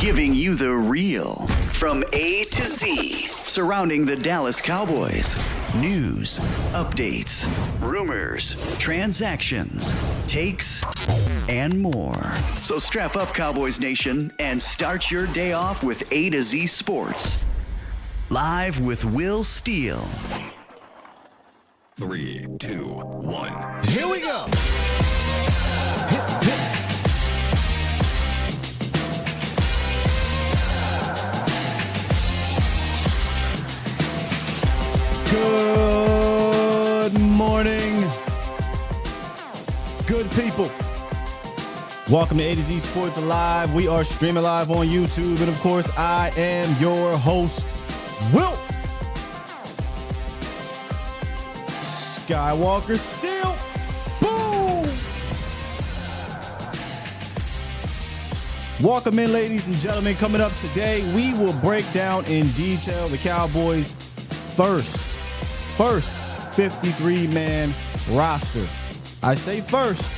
Giving you the real from A to Z surrounding the Dallas Cowboys. News, updates, rumors, transactions, takes, and more. So strap up, Cowboys Nation, and start your day off with A to Z Sports. Live with Will Steele. 3, 2, 1. Here we go. Good morning, good people. Welcome to A to Z Sports Live. We are streaming live on YouTube, and of course, I am your host, Will Skywalker Steele. Boom! Welcome in, ladies and gentlemen. Coming up today, we will break down in detail the Cowboys' first 53-man roster. I say first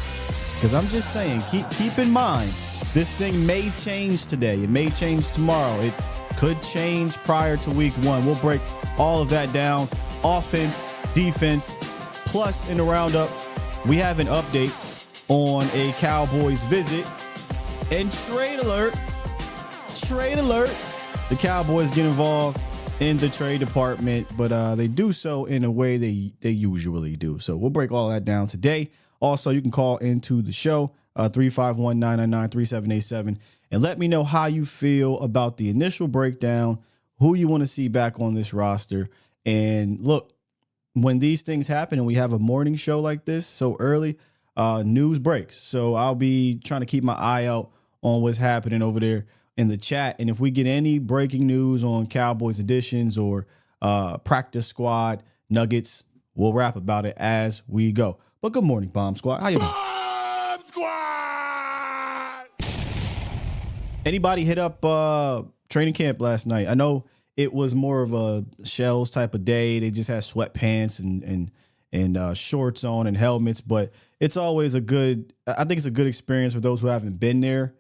because I'm just saying, keep in mind, this thing may change today. It may change tomorrow. It could change prior to week one. We'll break all of that down. Offense, defense, plus in the roundup, we have an update on a Cowboys visit. And trade alert, the Cowboys get involved in the trade department, but they do so in a way they usually do. So we'll break all that down today. Also, you can call into the show, 351-999-3787, and let me know how you feel about the initial breakdown, who you want to see back on this roster. And look, when these things happen and we have a morning show like this so early, news breaks. So I'll be trying to keep my eye out on what's happening over there in the chat. And if we get any breaking news on Cowboys additions or practice squad nuggets, we'll rap about it as we go. But good morning, Bomb Squad. How you doing? Bomb Squad! Anybody hit up training camp last night? I know it was more of a shells type of day. They just had sweatpants and shorts on and helmets, but it's always I think it's a good experience for those who haven't been there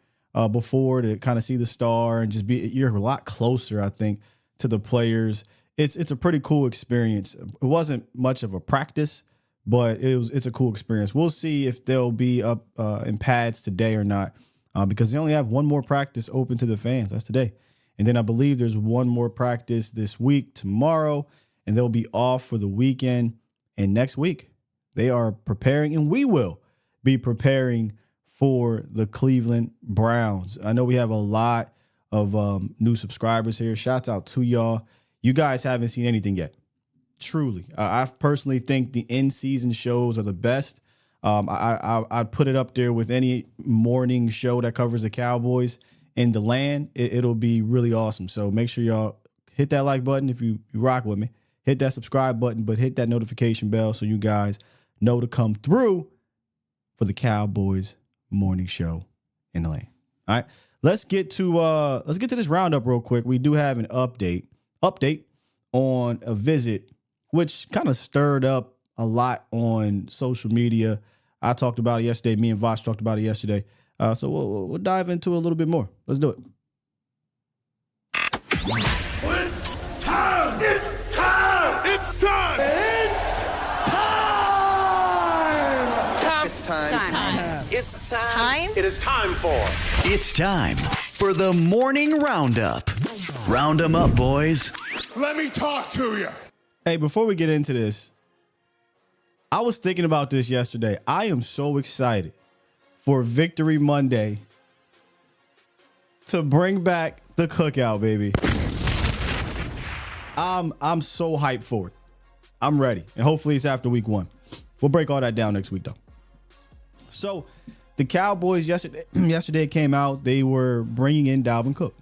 before to kind of see the star and just you're a lot closer, I think, to the players. It's a pretty cool experience. It wasn't much of a practice, but it's a cool experience. We'll see if they'll be up in pads today or not, because they only have one more practice open to the fans. That's today. And then I believe there's one more practice this week, tomorrow, and they'll be off for the weekend. And next week, they are preparing, and we will be preparing for the Cleveland Browns. I know we have a lot of new subscribers here. Shouts out to y'all. You guys haven't seen anything yet. Truly. I personally think the in-season shows are the best. I'd put it up there with any morning show that covers the Cowboys in the land. It'll be really awesome. So make sure y'all hit that like button if you rock with me. Hit that subscribe button, but hit that notification bell so you guys know to come through for the Cowboys morning show in the lane. All right, let's get to this roundup real quick. We do have an update on a visit which kind of stirred up a lot on social media. I talked about it yesterday. Me and Vosh talked about it yesterday. So we'll dive into it a little bit more. Let's do it. It's time! It's time! It's time! It's time! It's time. It is time for... It's time for the morning roundup. Round 'em up, boys. Let me talk to you. Hey, before we get into this, I was thinking about this yesterday. I am so excited for Victory Monday to bring back the cookout, baby. I'm so hyped for it. I'm ready. And hopefully it's after week one. We'll break all that down next week, though. So the Cowboys yesterday came out. They were bringing in Dalvin Cook.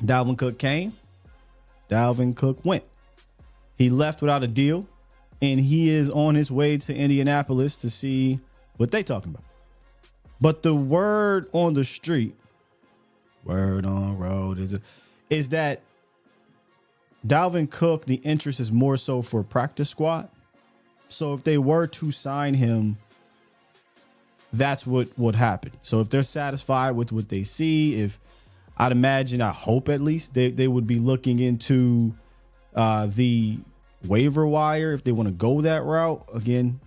Dalvin Cook came. Dalvin Cook went. He left without a deal, and he is on his way to Indianapolis to see what they talking about. But the word on the street, word on road, is that Dalvin Cook, the interest is more so for practice squad. So if they were to sign him, that's what would happen. So if they're satisfied with what they see, if I'd imagine, I hope at least, they would be looking into the waiver wire if they want to go that route. Again,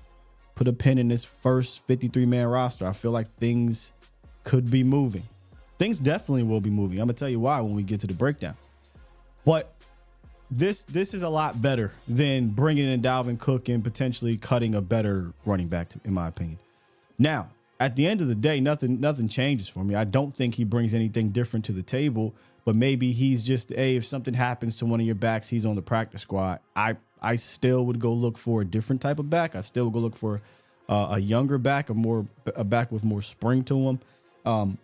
put a pin in this first 53-man roster. I feel like things could be moving. Things definitely will be moving. I'm going to tell you why when we get to the breakdown. But this is a lot better than bringing in Dalvin Cook and potentially cutting a better running back, in my opinion. Now, at the end of the day, nothing changes for me. I don't think he brings anything different to the table, but maybe he's just, hey, if something happens to one of your backs, he's on the practice squad. I still would go look for a different type of back. I still would go look for a younger back, a back with more spring to him.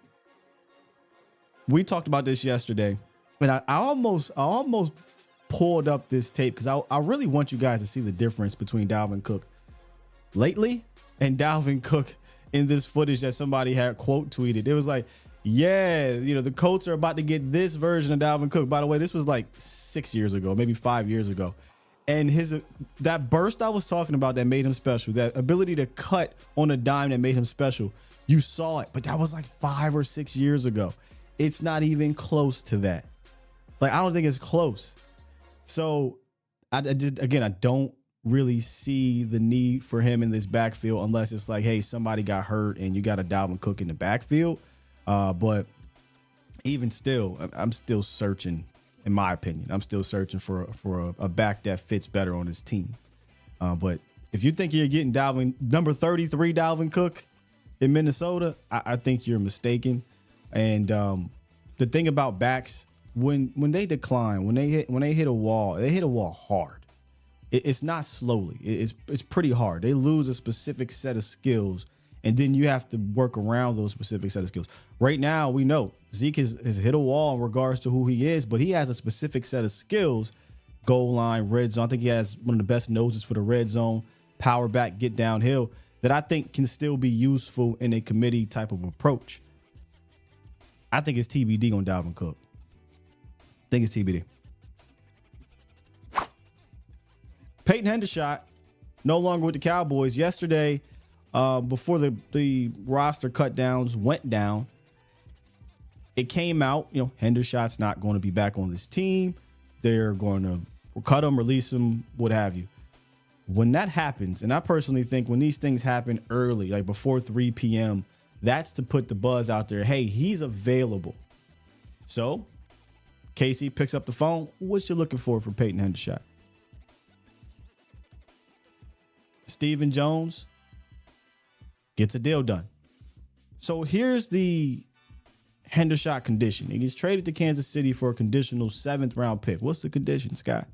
We talked about this yesterday, and I almost pulled up this tape because I really want you guys to see the difference between Dalvin Cook lately and Dalvin Cook in this footage that somebody had quote tweeted. It was like, yeah, the Colts are about to get this version of Dalvin Cook. By the way, this was like 6 years ago, maybe 5 years ago. And that burst I was talking about that made him special, that ability to cut on a dime that made him special, you saw it, but that was like 5 or 6 years ago. It's not even close to that. Like, I don't think it's close. So I don't really see the need for him in this backfield unless it's like, hey, somebody got hurt and you got a Dalvin Cook in the backfield. But even still, I'm still searching, in my opinion. I'm still searching for a back that fits better on his team. But if you think you're getting number 33 Dalvin Cook in Minnesota, I think you're mistaken. And the thing about backs, when they decline, when they hit a wall, they hit a wall hard. It's not slowly. It's pretty hard. They lose a specific set of skills, and then you have to work around those specific set of skills. Right now, we know Zeke has hit a wall in regards to who he is, but he has a specific set of skills: goal line, red zone. I think he has one of the best noses for the red zone, power back, get downhill, that I think can still be useful in a committee type of approach. I think it's TBD on Dalvin Cook. I think it's TBD. Peyton Hendershot, no longer with the Cowboys. Yesterday, before the roster cut downs went down, it came out, Hendershot's not going to be back on this team. They're going to cut him, release him, what have you. When that happens, and I personally think when these things happen early, like before 3 p.m., that's to put the buzz out there. Hey, he's available. So Casey picks up the phone. What you looking for Peyton Hendershot? Stephen Jones gets a deal done. So here's the Hendershot condition. He gets traded to Kansas City for a conditional 7th round pick. What's the condition, Scott?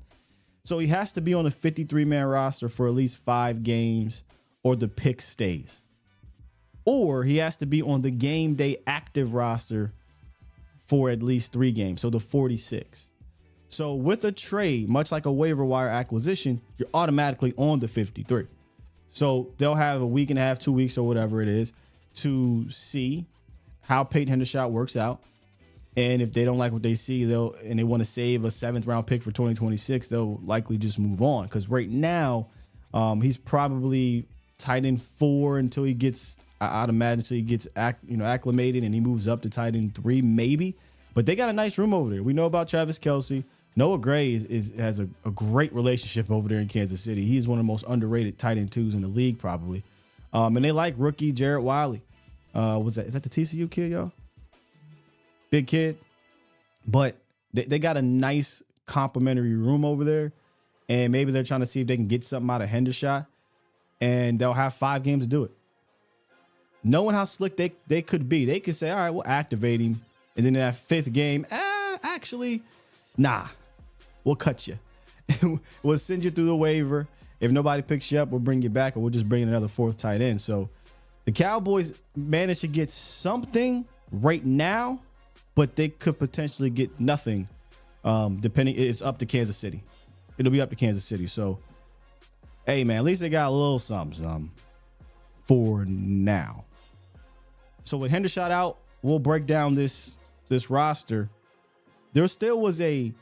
So he has to be on a 53-man roster for at least 5 games or the pick stays. Or he has to be on the game day active roster for at least 3 games. So the 46. So with a trade, much like a waiver wire acquisition, you're automatically on the 53. So they'll have a week and a half, 2 weeks or whatever it is to see how Peyton Hendershot works out. And if they don't like what they see, they want to save a 7th round pick for 2026, they'll likely just move on. Because right now, he's probably tight end 4 until he gets, I'd imagine, until he gets acclimated and he moves up to tight end 3, maybe. But they got a nice room over there. We know about Travis Kelce. Noah Gray has a great relationship over there in Kansas City. He's one of the most underrated tight end 2s in the league, probably. And they like rookie Jarrett Wiley. Is that the TCU kid, y'all? Big kid. But they got a nice complimentary room over there. And maybe they're trying to see if they can get something out of Hendershot. And they'll have 5 games to do it. Knowing how slick they could be, they could say, all right, we'll activate him. And then in that 5th game, actually, nah, we'll cut you. We'll send you through the waiver. If nobody picks you up, we'll bring you back, or we'll just bring in another 4th tight end. So the Cowboys managed to get something right now, but they could potentially get nothing. Depending, it's up to Kansas City. It'll be up to Kansas City. So, hey man, at least they got a little something for now. So with Hendershot out, we'll break down this roster. There still was a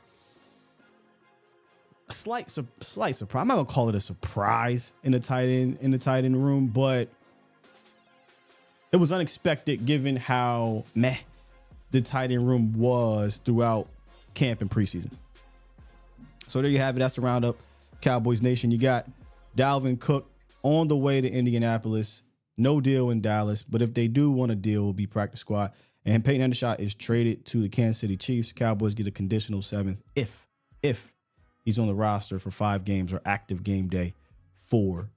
slight surprise. I'm not gonna call it a surprise in the tight end room, but it was unexpected given how the tight end room was throughout camp and preseason. So there you have it. That's the roundup. Cowboys Nation. You got Dalvin Cook on the way to Indianapolis. No deal in Dallas, but if they do want a deal, it will be practice squad. And Peyton Hendershot is traded to the Kansas City Chiefs. Cowboys get a conditional 7th if he's on the roster for 5 games or active game day 4-3.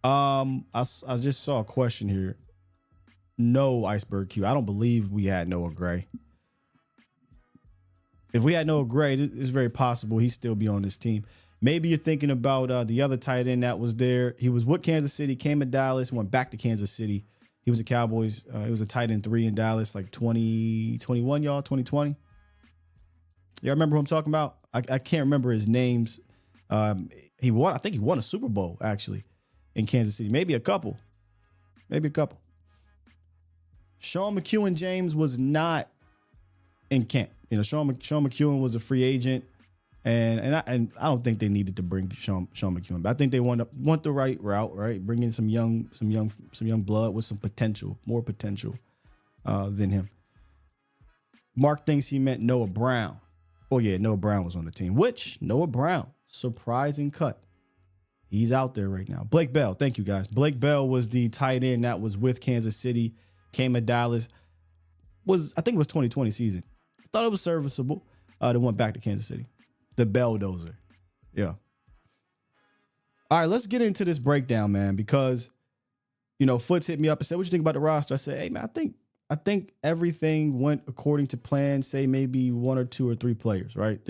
I just saw a question here. No, Iceberg Q. I don't believe we had Noah Gray. If we had Noah Gray, it's very possible he'd still be on this team. Maybe you're thinking about the other tight end that was there. He was with Kansas City, came to Dallas, went back to Kansas City. He was a Cowboys. He was a tight end 3 in Dallas, like 2021, y'all, 2020. Y'all remember who I'm talking about? I can't remember his names. I think he won a Super Bowl, actually, in Kansas City. Maybe a couple. Sean McEwen James was not in camp. You know, Sean McEwen was a free agent, and I don't think they needed to bring Sean McEwen, but I think they want the right route, right? Bring in some young blood with some potential, more potential than him. Mark thinks he meant Noah Brown. Oh yeah, Noah Brown was on the team. Which Noah Brown, surprising cut. He's out there right now. Blake Bell, thank you guys. Blake Bell was the tight end that was with Kansas City, came to Dallas. I think it was 2020 season. Thought it was serviceable. They went back to Kansas City. The Belldozer. Yeah. All right, let's get into this breakdown, man, because, you know, Foots hit me up and said, what you think about the roster? I said, hey, man, I think everything went according to plan, say maybe 1 or 2 or 3 players, right?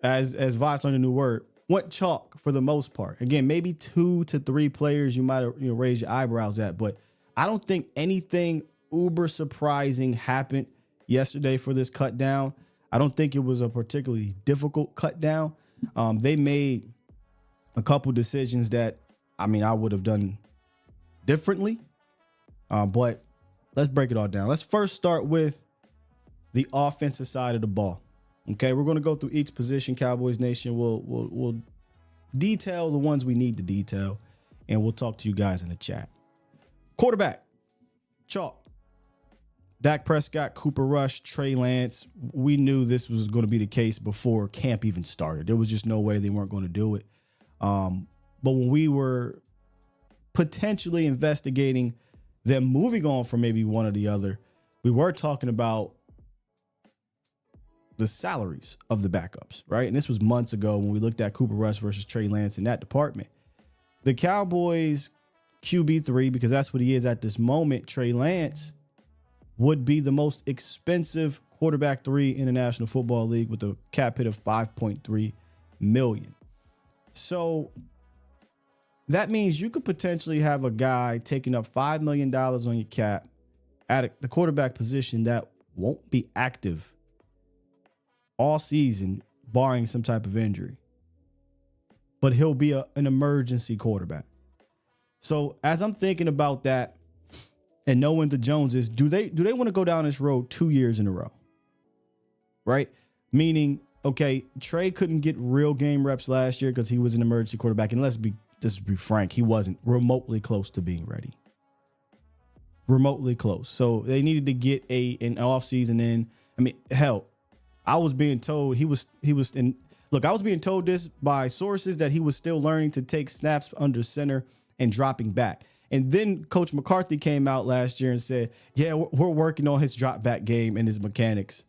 As Vox on the new word, went chalk for the most part. Again, maybe 2 to 3 players you might have raised your eyebrows at, but I don't think anything uber surprising happened yesterday for this cut down. I don't think it was a particularly difficult cut down. They made a couple decisions that, I would have done differently, but let's break it all down. Let's first start with the offensive side of the ball. Okay, we're going to go through each position. Cowboys Nation, we'll detail the ones we need to detail, and we'll talk to you guys in the chat. Quarterback, chalk. Dak Prescott, Cooper Rush, Trey Lance. We knew this was going to be the case before camp even started. There was just no way they weren't going to do it. But when we were potentially investigating them moving on from maybe one or the other, we were talking about the salaries of the backups, right? And this was months ago when we looked at Cooper Rush versus Trey Lance in that department. The Cowboys QB3, because that's what he is at this moment, Trey Lance, would be the most expensive quarterback 3 in the National Football League with a cap hit of $5.3 million. So that means you could potentially have a guy taking up $5 million on your cap at the quarterback position that won't be active all season, barring some type of injury. But he'll be an emergency quarterback. So as I'm thinking about that, and knowing the Joneses, do they want to go down this road 2 years in a row? Right? Meaning, okay, Trey couldn't get real game reps last year because he was an emergency quarterback. And let's be frank, he wasn't remotely close to being ready. Remotely close. So they needed to get an offseason in. Hell, I was being told I was being told this by sources that he was still learning to take snaps under center and dropping back. And then Coach McCarthy came out last year and said, yeah, we're working on his drop back game and his mechanics.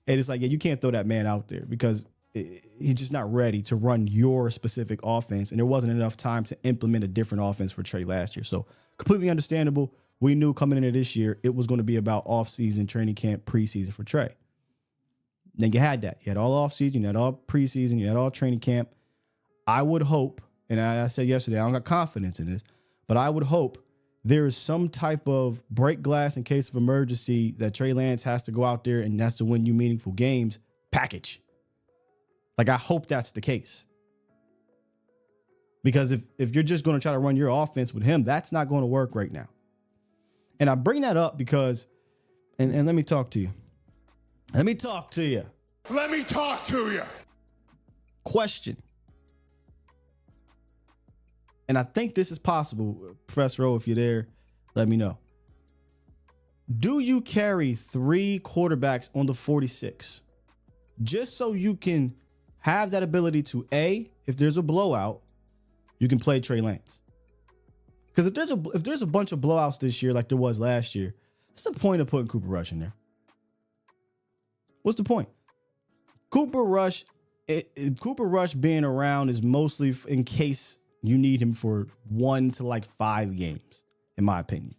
And it's like, yeah, you can't throw that man out there because he's just not ready to run your specific offense. And there wasn't enough time to implement a different offense for Trey last year. So completely understandable. We knew coming into this year, it was going to be about offseason, training camp, preseason for Trey. Then you had that. You had all offseason, you had all preseason, you had all training camp. I would hope, and I said yesterday, I don't got confidence in this, but I would hope there is some type of break glass in case of emergency that Trey Lance has to go out there and has to win you meaningful games package. Like, I hope that's the case. Because if you're just going to try to run your offense with him, that's not going to work right now. And I bring that up because, and let me talk to you. Let me talk to you. Let me talk to you. Question. And I think this is possible. Professor O, if you're there, let me know. Do you carry 3 quarterbacks on the 46 just so you can have that ability to, A, if there's a blowout, you can play Trey Lance? Because if there's a bunch of blowouts this year like there was last year, what's the point of putting Cooper Rush in there? What's the point? Cooper Rush being around is mostly in case you need him for 1 to like 5 games, in my opinion.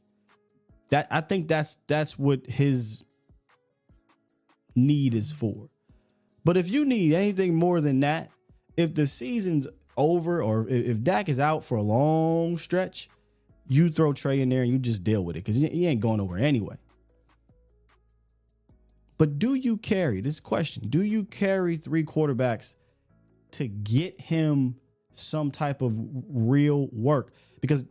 I think that's what his need is for. But if you need anything more than that, if the season's over or if Dak is out for a long stretch, you throw Trey in there and you just deal with it because he ain't going nowhere anyway. But do you carry, this question, do you carry 3 quarterbacks to get him some type of real work? Because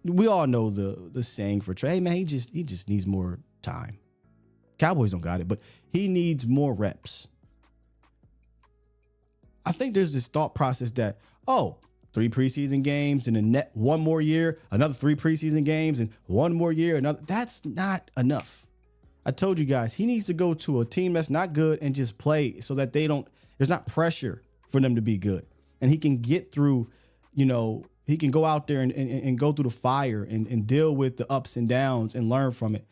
we all know the saying for Trey, hey man, he just needs more time. Cowboys don't got it, but he needs more reps. I think there's this thought process that, 3 preseason games and a 1 more year, another 3 preseason games and 1 more year, another. That's not enough. I told you guys, he needs to go to a team that's not good and just play so that there's not pressure for them to be good. And he can get through, he can go out there and go through the fire and deal with the ups and downs and learn from it.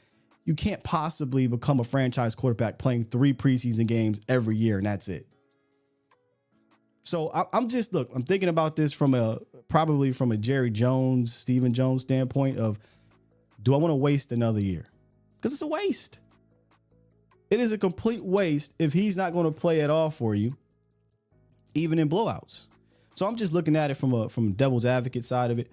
You can't possibly become a franchise quarterback playing 3 preseason games every year and that's it. So I'm thinking about this probably from a Jerry Jones, Stephen Jones standpoint of, do I want to waste another year? Because it's a waste. It is a complete waste if he's not going to play at all for you, even in blowouts. So I'm just looking at it from a devil's advocate side of it.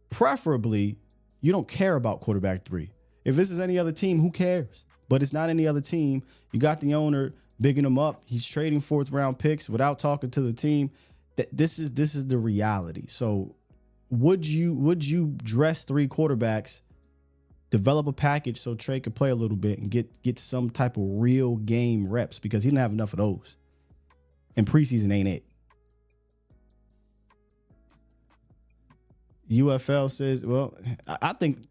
Preferably, you don't care about quarterback 3. If this is any other team, who cares? But it's not any other team. You got the owner bigging him up. He's trading 4th round picks without talking to the team. This is the reality. So would you dress 3 quarterbacks, develop a package so Trey could play a little bit and get some type of real game reps, because he didn't have enough of those. And preseason ain't it. UFL says, well, I think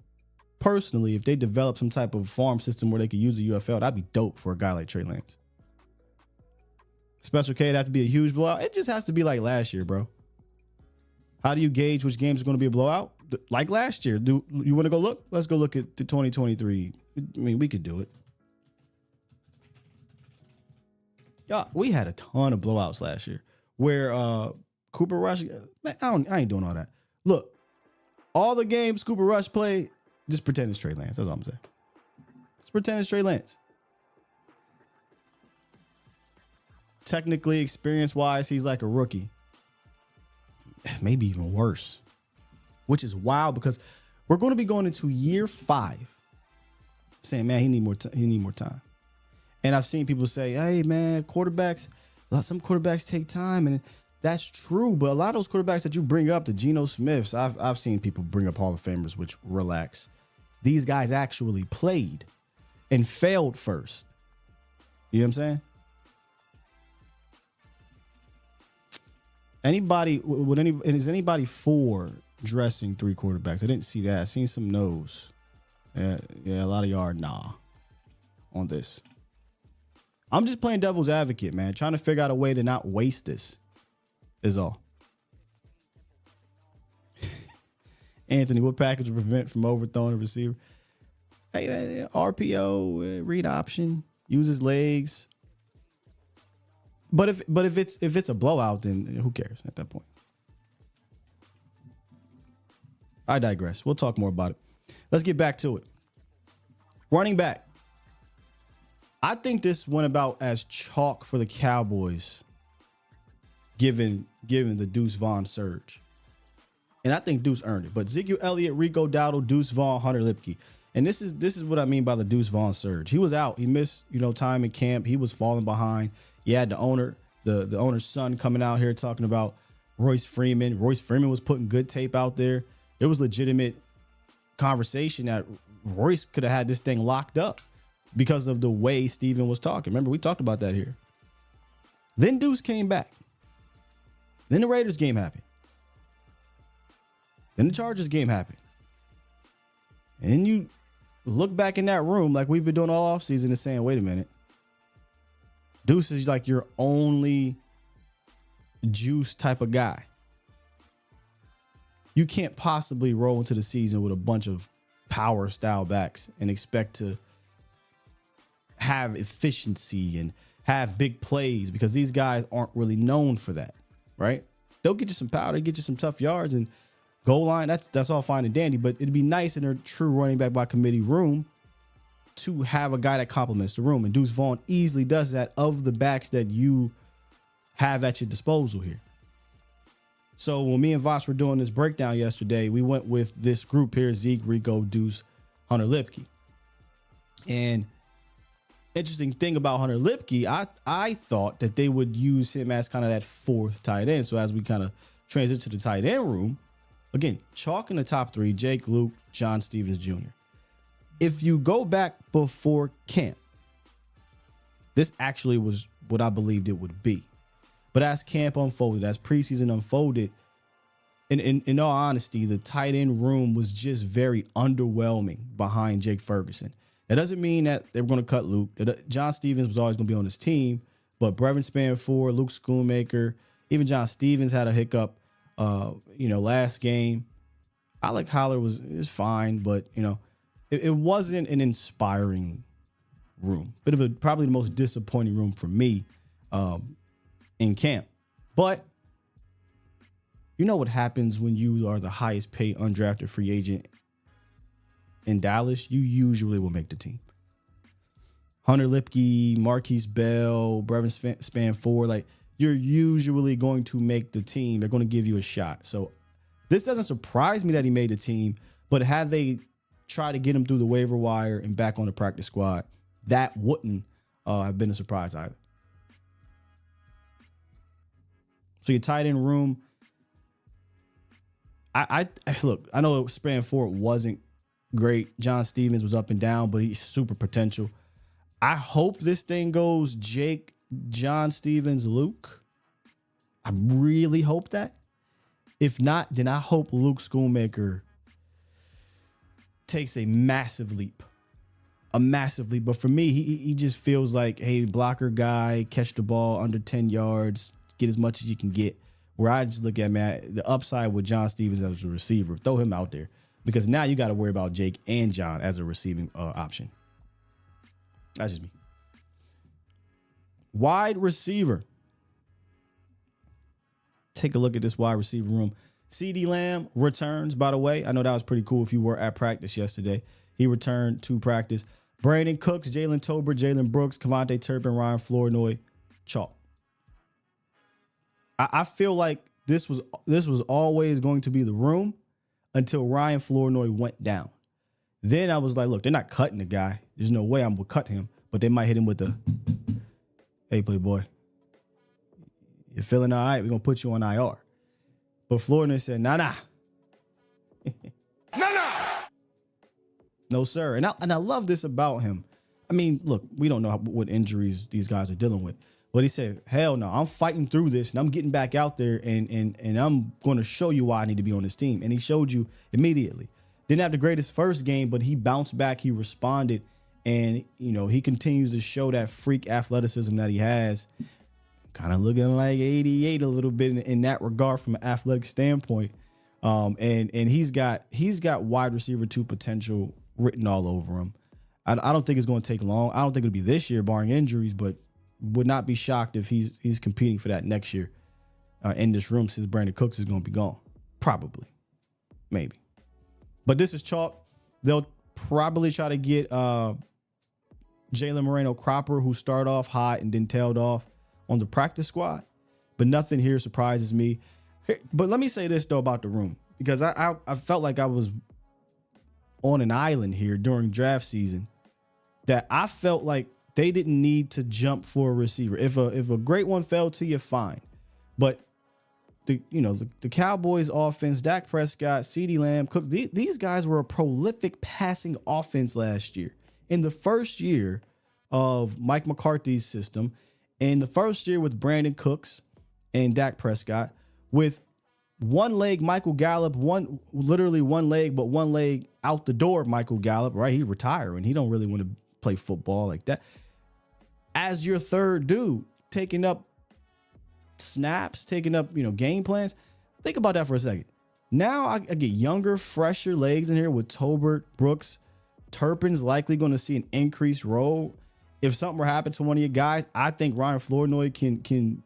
personally, if they develop some type of farm system where they could use the UFL, that'd be dope for a guy like Trey Lance. Special K, it'd have to be a huge blowout. It just has to be like last year, bro. How do you gauge which games are going to be a blowout? Like last year. Do you want to go look? Let's go look at the 2023. I mean, we could do it. Yeah, we had a ton of blowouts last year where Cooper Rush, man, I ain't doing all that. Look, all the games Cooper Rush played, just pretend it's Trey Lance. That's all I'm saying. Just pretend it's Trey Lance. Technically, experience-wise, he's like a rookie. Maybe even worse. Which is wild because we're going to be going into year 5 saying, man, he need more time. And I've seen people say, hey, man, some quarterbacks take time. And that's true. But a lot of those quarterbacks that you bring up, the Geno Smiths, I've seen people bring up Hall of Famers, which relax. These guys actually played and failed first. You know what I'm saying? Is anybody for dressing 3 quarterbacks? I didn't see that. I seen some no's. Yeah, a lot of y'all are nah on this. I'm just playing devil's advocate, man. Trying to figure out a way to not waste this is all. Anthony, what package will prevent from overthrowing a receiver? Hey, man, RPO, read option, use his legs. But if it's a blowout, then who cares at that point? I digress. We'll talk more about it. Let's get back to it. Running back. I think this went about as chalk for the Cowboys, given the Deuce Vaughn surge. And I think Deuce earned it. But Ezekiel Elliott, Rico Dowdle, Deuce Vaughn, Hunter Lipke. And this is what I mean by the Deuce Vaughn surge. He was out. He missed, time in camp. He was falling behind. You had the owner's son coming out here talking about Royce Freeman. Royce Freeman was putting good tape out there. It was legitimate conversation that Royce could have had this thing locked up because of the way Steven was talking. Remember, we talked about that here. Then Deuce came back. Then the Raiders game happened. Then the Chargers game happened. And look back in that room like we've been doing all offseason and saying, wait a minute. Deuce is like your only juice type of guy. You can't possibly roll into the season with a bunch of power style backs and expect to have efficiency and have big plays, because these guys aren't really known for that, right? They'll get you some power, they get you some tough yards and goal line. That's all fine and dandy, but it'd be nice in a true running back by committee room to have a guy that complements the room. And Deuce Vaughn easily does that of the backs that you have at your disposal here. So when me and Voss were doing this breakdown yesterday, we went with this group here: Zeke, Rico, Deuce, Hunter Lipke. And interesting thing about Hunter Lipke, I thought that they would use him as kind of that fourth tight end. So as we kind of transition to the tight end room, again, chalk in the top three: Jake, Luke, John Stevens Jr. If you go back before camp, this actually was what I believed it would be. But as camp unfolded, as preseason unfolded, in all honesty, the tight end room was just very underwhelming behind Jake Ferguson. That doesn't mean that they were going to cut Luke. John Stevens was always going to be on his team, but Brevin Spanford, Luke Schoonmaker, even John Stevens had a hiccup, last game. Alec Holler was fine, but, it wasn't an inspiring room. Probably the most disappointing room for me in camp. But you know what happens when you are the highest paid undrafted free agent in Dallas? You usually will make the team. Hunter Lipke, Marquise Bell, Brevin Spanford, like, you're usually going to make the team. They're going to give you a shot. So this doesn't surprise me that he made the team, but had they tried to get him through the waiver wire and back on the practice squad, that wouldn't have been a surprise either. So your tight end room, I look, I know Spanford wasn't great. John Stevens was up and down, but he's super potential. I hope this thing goes Jake, John Stevens, Luke. I really hope that. If not, then I hope Luke Schoonmaker takes a massive leap. But for me, he just feels like, hey, blocker guy, catch the ball under 10 yards, get as much as you can get. Where I just look at, man, the upside with John Stevens as a receiver, throw him out there, because now you got to worry about Jake and John as a receiving option. That's just me. Wide receiver. Take a look at this wide receiver room. CeeDee Lamb returns, by the way. I know that was pretty cool if you were at practice yesterday. He returned to practice. Brandon Cooks, Jalen Tolbert, Jalen Brooks, Kevontae Turpin, Ryan Flournoy, chalk. I feel like this was always going to be the room until Ryan Flournoy went down. Then I was like, look, they're not cutting the guy. There's no way I'm going to cut him, but they might hit him with the, hey, playboy, you're feeling all right? We're going to put you on IR. But Flournoy said, nah. No, sir. And I love this about him. I mean, look, we don't know what injuries these guys are dealing with. But he said, hell no, I'm fighting through this and I'm getting back out there and I'm going to show you why I need to be on this team. And he showed you immediately. Didn't have the greatest first game, but he bounced back. He responded. And, he continues to show that freak athleticism that he has. Kind of looking like 88 a little bit in that regard from an athletic standpoint. And he's got wide receiver 2 potential written all over him. I don't think it's going to take long. I don't think it'll be this year, barring injuries, but would not be shocked if he's competing for that next year in this room, since Brandon Cooks is going to be gone. Probably. Maybe. But this is chalk. They'll probably try to get Jalen Moreno-Cropper, who started off hot and then tailed off, on the practice squad. But nothing here surprises me. But let me say this, though, about the room, because I felt like I was on an island here during draft season, that I felt like they didn't need to jump for a receiver. If a great one fell to you, fine. But the Cowboys offense, Dak Prescott, CeeDee Lamb, Cook, these guys were a prolific passing offense last year. In the first year of Mike McCarthy's system, in the first year with Brandon Cooks and Dak Prescott, with one leg Michael Gallup, literally one leg, but one leg out the door Michael Gallup, right? He retiring. He don't really want to play football like that. As your third dude, taking up snaps, taking up, game plans. Think about that for a second. Now I get younger, fresher legs in here with Tolbert, Brooks. Turpin's likely going to see an increased role. If something were to happen to one of your guys, I think Ryan Flournoy can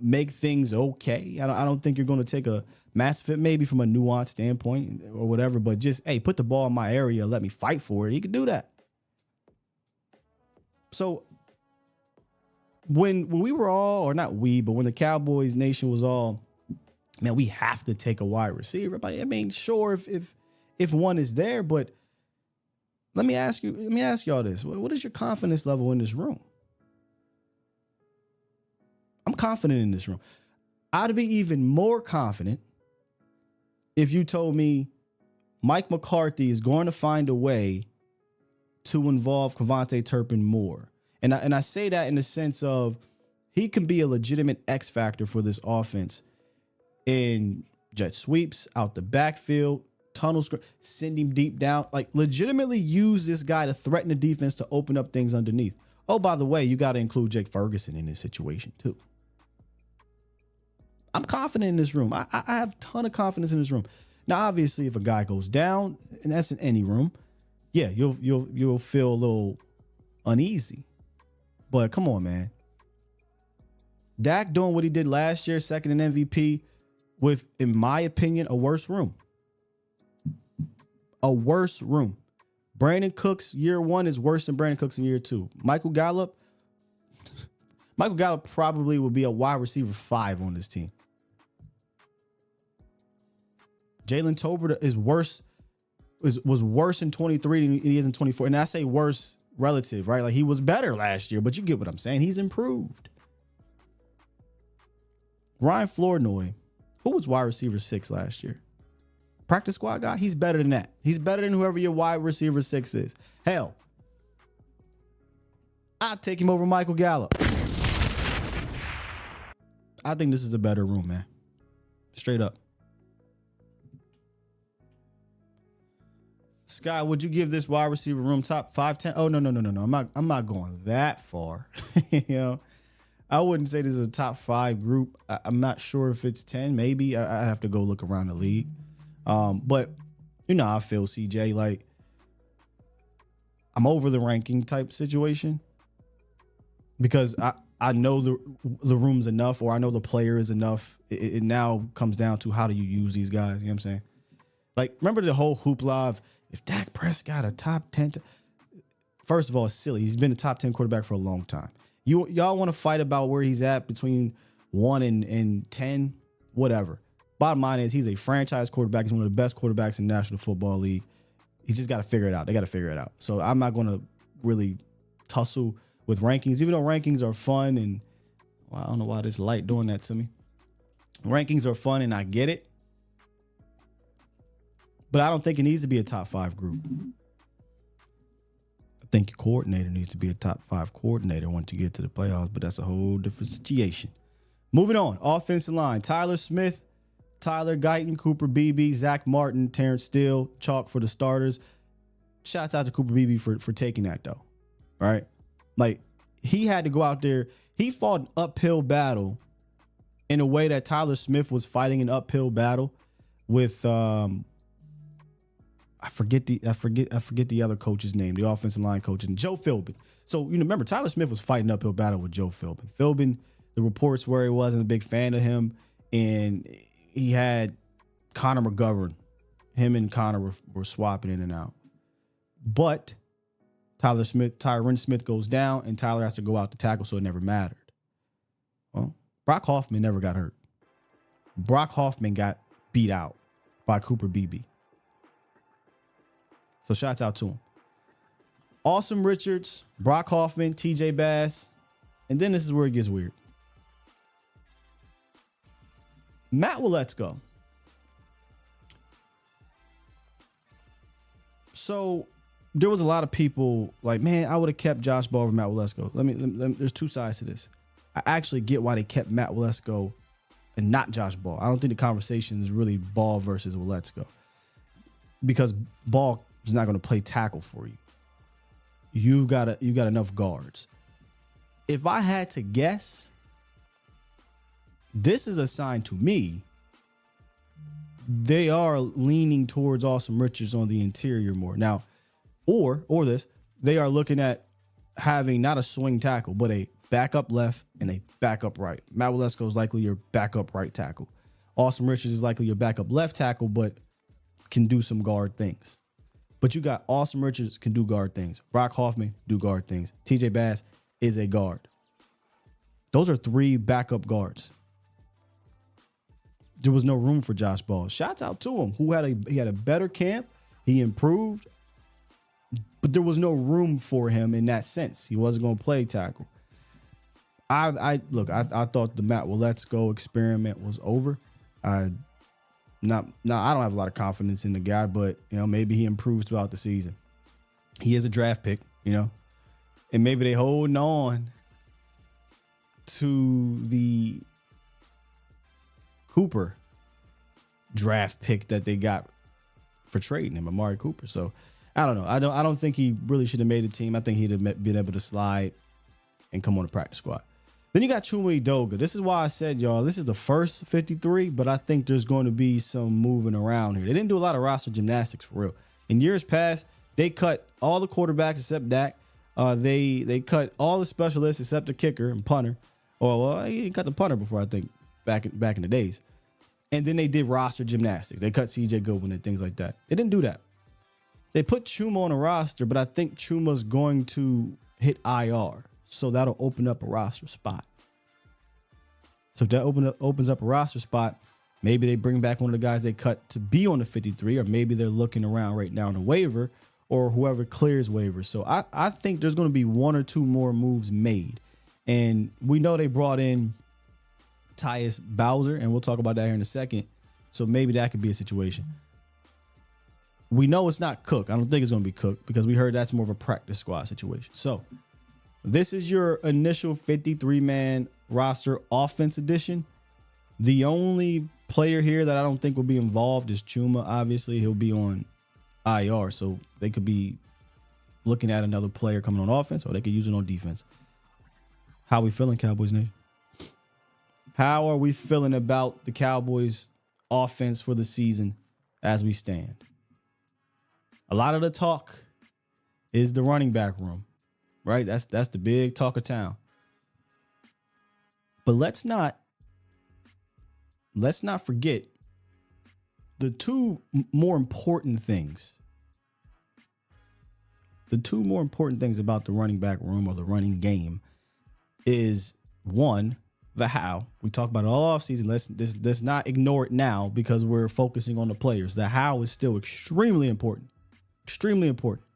make things okay. I don't think you're going to take a massive hit, maybe from a nuanced standpoint or whatever, but just, hey, put the ball in my area, let me fight for it. He could do that. So when we were all, or not we, but when the Cowboys nation was all, man, we have to take a wide receiver. I mean, sure, if one is there, but let me ask y'all this. What is your confidence level in this room? I'm confident in this room. I'd be even more confident if you told me Mike McCarthy is going to find a way to involve Kevontae Turpin more. And I say that in the sense of he can be a legitimate X factor for this offense in jet sweeps, out the backfield, tunnel screen, send him deep down, like legitimately use this guy to threaten the defense to open up things underneath. Oh, by the way, you got to include Jake Ferguson in this situation too. I'm confident in this room. I have a ton of confidence in this room. Now, obviously, if a guy goes down, and that's in any room, yeah, you'll feel a little uneasy. But come on, man. Dak doing what he did last year, second in MVP, with, in my opinion, a worse room. A worse room. Brandon Cooks year one is worse than Brandon Cooks in year two. Michael Gallup probably will be a wide receiver 5 on this team. Jalen Tolbert was worse in 23 than he is in 24. And I say worse relative, right? Like he was better last year, but you get what I'm saying. He's improved. Ryan Flournoy, who was wide receiver 6 last year? Practice squad guy? He's better than that. He's better than whoever your wide receiver 6 is. Hell, I'd take him over Michael Gallup. I think this is a better room, man. Straight up. Sky, would you give this wide receiver room top 5, 10? Oh, no. I'm not going that far. I wouldn't say this is a top 5 group. I'm not sure if it's 10. Maybe I have to go look around the league. But I feel CJ, like I'm over the ranking type situation because I know the room's enough, or I know the player is enough. It now comes down to how do you use these guys? You know what I'm saying? Like, remember the whole hoopla of if Dak Prescott a top 10, first of all, it's silly. He's been a top 10 quarterback for a long time. Y'all want to fight about where he's at between 1 and 10, whatever. Bottom line is he's a franchise quarterback. He's one of the best quarterbacks in the National Football League. He's just got to figure it out. They got to figure it out. So I'm not going to really tussle with rankings, even though rankings are fun. And I don't know why this light doing that to me. Rankings are fun and I get it. But I don't think it needs to be a top 5 group. I think your coordinator needs to be a top 5 coordinator once you get to the playoffs, but that's a whole different situation. Moving on, offensive line. Tyler Smith, Tyler Guyton, Cooper Beebe, Zach Martin, Terrence Steele, chalk for the starters. Shouts out to Cooper Beebe for taking that, though. Right? Like, he had to go out there. He fought an uphill battle in a way that Tyler Smith was fighting an uphill battle with I forget the other coach's name, the offensive line coach, and Joe Philbin. So, remember, Tyler Smith was fighting an uphill battle with Joe Philbin. Philbin, the reports were he wasn't a big fan of him, and he had Connor McGovern. Him and Connor were swapping in and out. But Tyron Smith goes down, and Tyler has to go out to tackle, so it never mattered. Well, Brock Hoffman never got hurt. Brock Hoffman got beat out by Cooper Beebe. So shouts out to him. Awesome Richards, Brock Hoffman, TJ Bass. And then this is where it gets weird. Matt Waletzko. So there was a lot of people like, man, I would have kept Josh Ball over Matt Waletzko. Let me, there's 2 sides to this. I actually get why they kept Matt Waletzko and not Josh Ball. I don't think the conversation is really Ball versus Weletsko, because Ball is not going to play tackle for you. You got enough guards. If I had to guess, this is a sign to me they are leaning towards Awesome Richards on the interior more now, or this, they are looking at having not a swing tackle but a backup left and a backup right. Matt Weletsko is likely your backup right tackle. Awesome Richards is likely your backup left tackle, but can do some guard things. But you got Awesome Richards can do guard things. Brock Hoffman do guard things. TJ Bass is a guard. Those are 3 backup guards. There was no room for Josh Ball. Shouts out to him, he had a better camp. He improved, but there was no room for him in that sense. He wasn't going to play tackle. I thought the Matt Weletsko experiment was over. I don't have a lot of confidence in the guy, but maybe he improves throughout the season. He is a draft pick, and maybe they holding on to the Cooper draft pick that they got for trading him, Amari Cooper. So I don't know. I don't think he really should have made a team. I think he'd have been able to slide and come on the practice squad. Then you got Chuma Edoga. This is why I said, y'all, this is the first 53, but I think there's going to be some moving around here. They didn't do a lot of roster gymnastics for real. In years past, they cut all the quarterbacks except Dak. They cut all the specialists except the kicker and punter. Well, he cut the punter before, I think, back in the days. And then they did roster gymnastics. They cut CJ Goodwin and things like that. They didn't do that. They put Chuma on a roster, but I think Chuma's going to hit IR. So that'll open up a roster spot. So if that opens up a roster spot, maybe they bring back one of the guys they cut to be on the 53, or maybe they're looking around right now on the waiver, or whoever clears waivers. So I think there's going to be 1 or 2 more moves made. And we know they brought in Tyus Bowser, and we'll talk about that here in a second. So maybe that could be a situation. We know it's not Cook. I don't think it's going to be Cook, because we heard that's more of a practice squad situation. So this is your initial 53-man roster offense edition. The only player here that I don't think will be involved is Chuma. Obviously, he'll be on IR, so they could be looking at another player coming on offense, or they could use it on defense. How we feeling, Cowboys Nation? How are we feeling about the Cowboys offense for the season as we stand? A lot of the talk is the running back room, right? That's the big talk of town. But let's not forget the 2 more important things. The 2 more important things about the running back room, or the running game, is 1, the how. We talk about it all offseason. Let's not ignore it now, because we're focusing on the players. The how is still extremely important. Extremely important.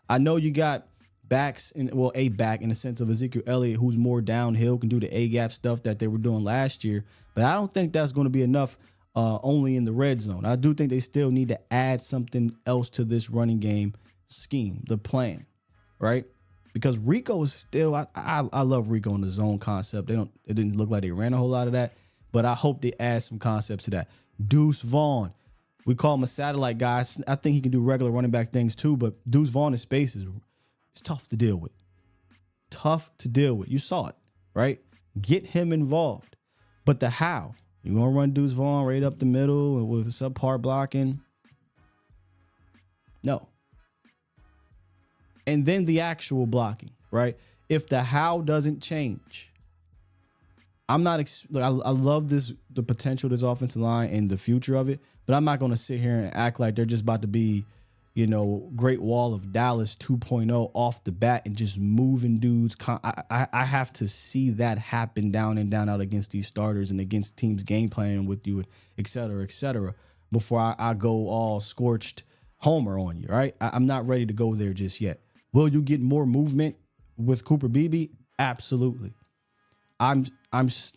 I know you got backs, a back in the sense of Ezekiel Elliott, who's more downhill, can do the A-gap stuff that they were doing last year. But I don't think that's going to be enough only in the red zone. I do think they still need to add something else to this running game scheme, the plan, right? Because Rico is still, I love Rico in the zone concept. It didn't look like they ran a whole lot of that, but I hope they add some concepts to that. Deuce Vaughn, we call him a satellite guy. I think he can do regular running back things too, but Deuce Vaughn in space it's tough to deal with. Tough to deal with. You saw it, right? Get him involved. But the how, you're going to run Deuce Vaughn right up the middle with subpar blocking? No. And then the actual blocking, right? If the how doesn't change, I'm not. I love the potential of this offensive line and the future of it, but I'm not going to sit here and act like they're just about to be, Great Wall of Dallas 2.0 off the bat and just moving dudes. I have to see that happen down and down out against these starters and against teams game planning with you, et cetera, before I go all scorched homer on you, right? I'm not ready to go there just yet. Will you get more movement with Cooper Beebe? Absolutely.